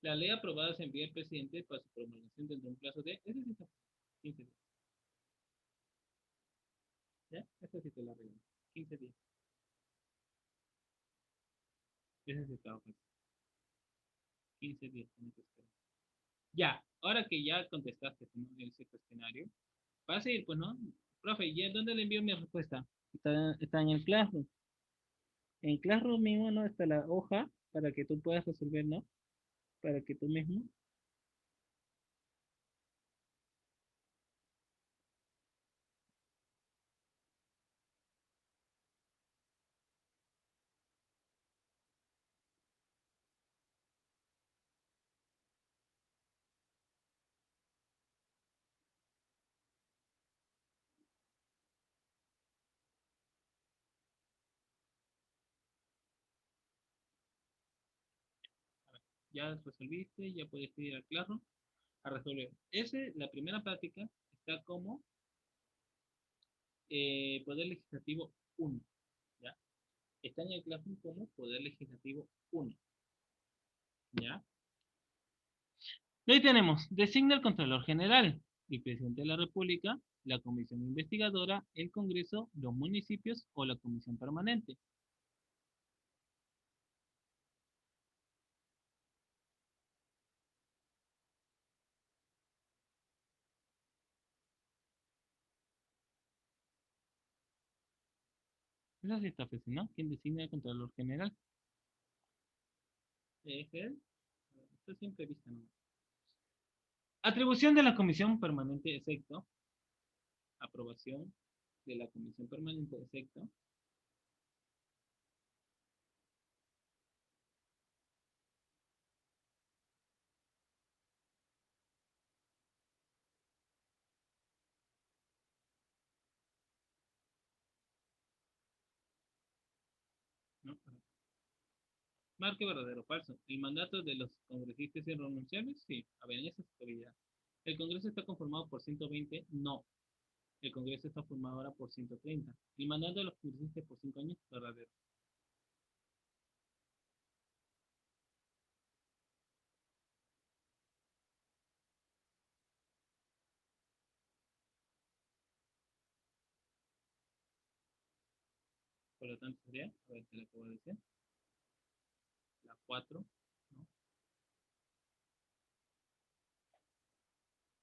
La ley aprobada se envía al presidente para su promulgación dentro de un plazo de, ese sí está, 15 días. ¿Ya? Esa sí te la regalo. 15 días. Ese sí está fácil. 15 días tiene que esperar. Ya, ahora que ya contestaste ¿no? ese cuestionario, vas a ir, pues, ¿no? Profe, ¿y dónde le envío mi respuesta? Está en el Classroom. En Classroom mismo, ¿no? Está la hoja para que tú puedas resolver, ¿no? Para que tú mismo. Ya resolviste, ya puedes ir al Classroom a resolver. Ese, la primera práctica está como Poder Legislativo uno, ¿ya? Está en el Classroom como Poder Legislativo uno, ¿ya? Y ahí tenemos, designa el Contralor General, el Presidente de la República, la Comisión Investigadora, el Congreso, los municipios o la Comisión Permanente. Esa sí está fácil, ¿no? ¿Quién designa el Contralor General? Es él. Esto siempre vista, ¿no? Atribución de la Comisión Permanente, excepto. Aprobación de la Comisión Permanente, excepto. ¿No? Marque verdadero o falso. ¿El mandato de los congresistas es irrenunciable? Sí. A ver, en esa seguridad. ¿El Congreso está conformado por 120? No. El Congreso está formado ahora por 130. ¿El mandato de los congresistas por 5 años? Verdadero. Por lo tanto, sería, a ver, ¿qué le puedo decir? La 4, ¿no?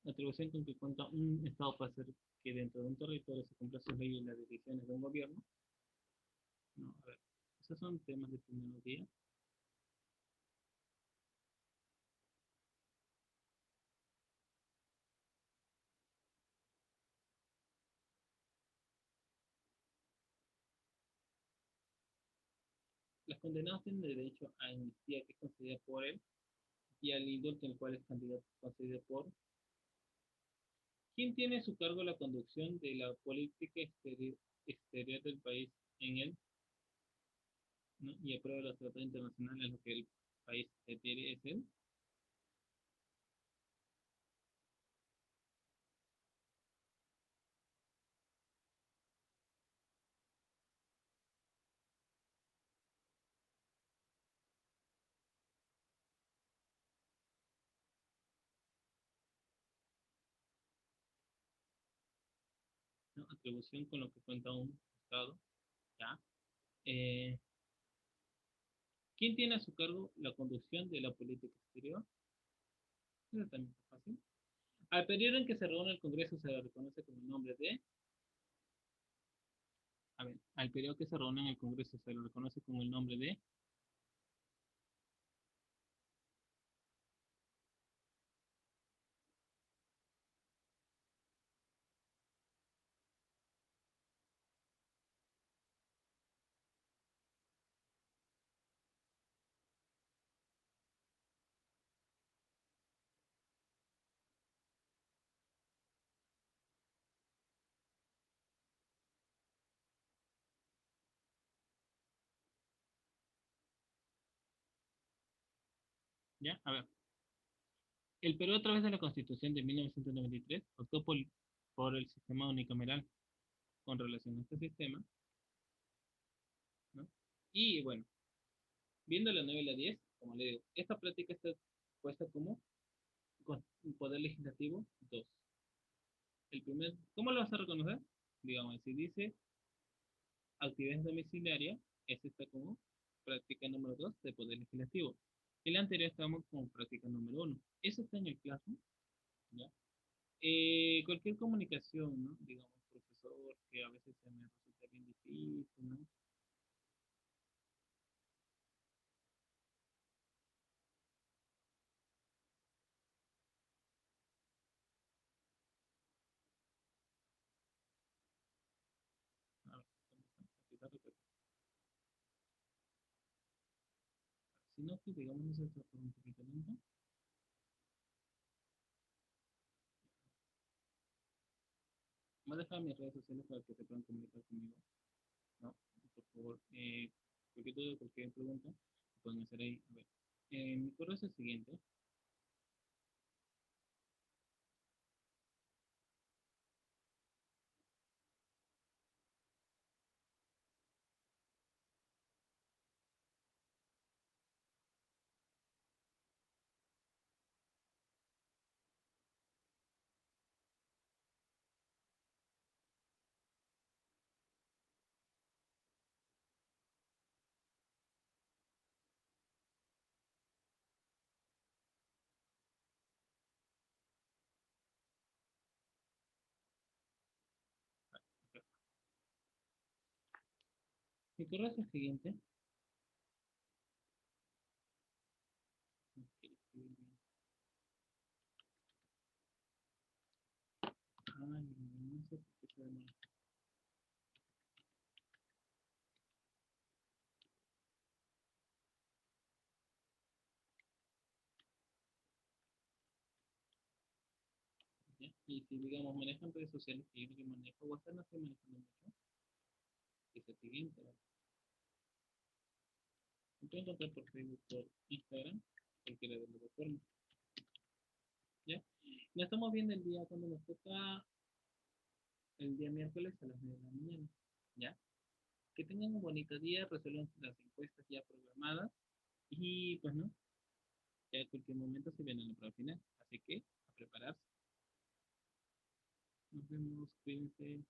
La atribución con que cuenta un Estado para hacer que dentro de un territorio se cumplan sus leyes y las decisiones de un gobierno. No, a ver, esos son temas de tecnología. Las condenadas tienen derecho a amnistía que es concedida por él y al indulto en el cual es candidato concedido por. ¿Quién tiene a su cargo la conducción de la política exterior del país en él, ¿no? Y aprueba los tratados internacionales a los que el país adhiere? Es él. ¿No? Atribución con lo que cuenta un Estado. ¿Ya? Eh, ¿Quién tiene a su cargo la conducción de la política exterior? Eso también está fácil. Al periodo en que se reúne el Congreso se le reconoce con el nombre de. A ver, al periodo que se reúne en el Congreso se le reconoce con el nombre de. ¿Ya? A ver. El Perú, a través de la Constitución de 1993, optó por el sistema unicameral con relación a este sistema, ¿no? Y bueno, viendo la 9 y la 10, como le digo, esta práctica está puesta como Poder Legislativo 2. ¿Cómo lo vas a reconocer? Digamos, si dice actividades domiciliarias, este está como práctica número 2 de Poder Legislativo. El anterior estamos como práctica número uno. Eso está en el Classroom, ¿ya? Cualquier comunicación, ¿no? Digamos, profesor, que a veces se me resulta bien difícil, ¿no? A ver, ¿dónde está? Aquí está, recuerdo. Si no, que digamos, no se está por un poquito lento. Voy a dejar mis redes sociales para que se puedan comunicar conmigo, ¿no? Por favor, cualquier duda, cualquier pregunta, pueden hacer ahí. A ver. Mi correo es el siguiente. Mi correo es el siguiente. Ok, escribir bien. Ay, no sé por qué se demora. ¿Ya? Y si, digamos, manejan redes sociales que yo no que manejo, WhatsApp no estoy manejando mucho, que es el siguiente, ¿vale? Me pueden encontrar por Facebook, por Instagram, cualquiera de las dos formas, ¿ya? Nos estamos viendo el día cuando nos toca, el día miércoles a las 9 de la mañana, ¿ya? Que tengan un bonito día, resuelvan las encuestas ya programadas y, pues, ¿no? Ya en cualquier momento se viene la prueba final. Así que, a prepararse. Nos vemos, cuídense.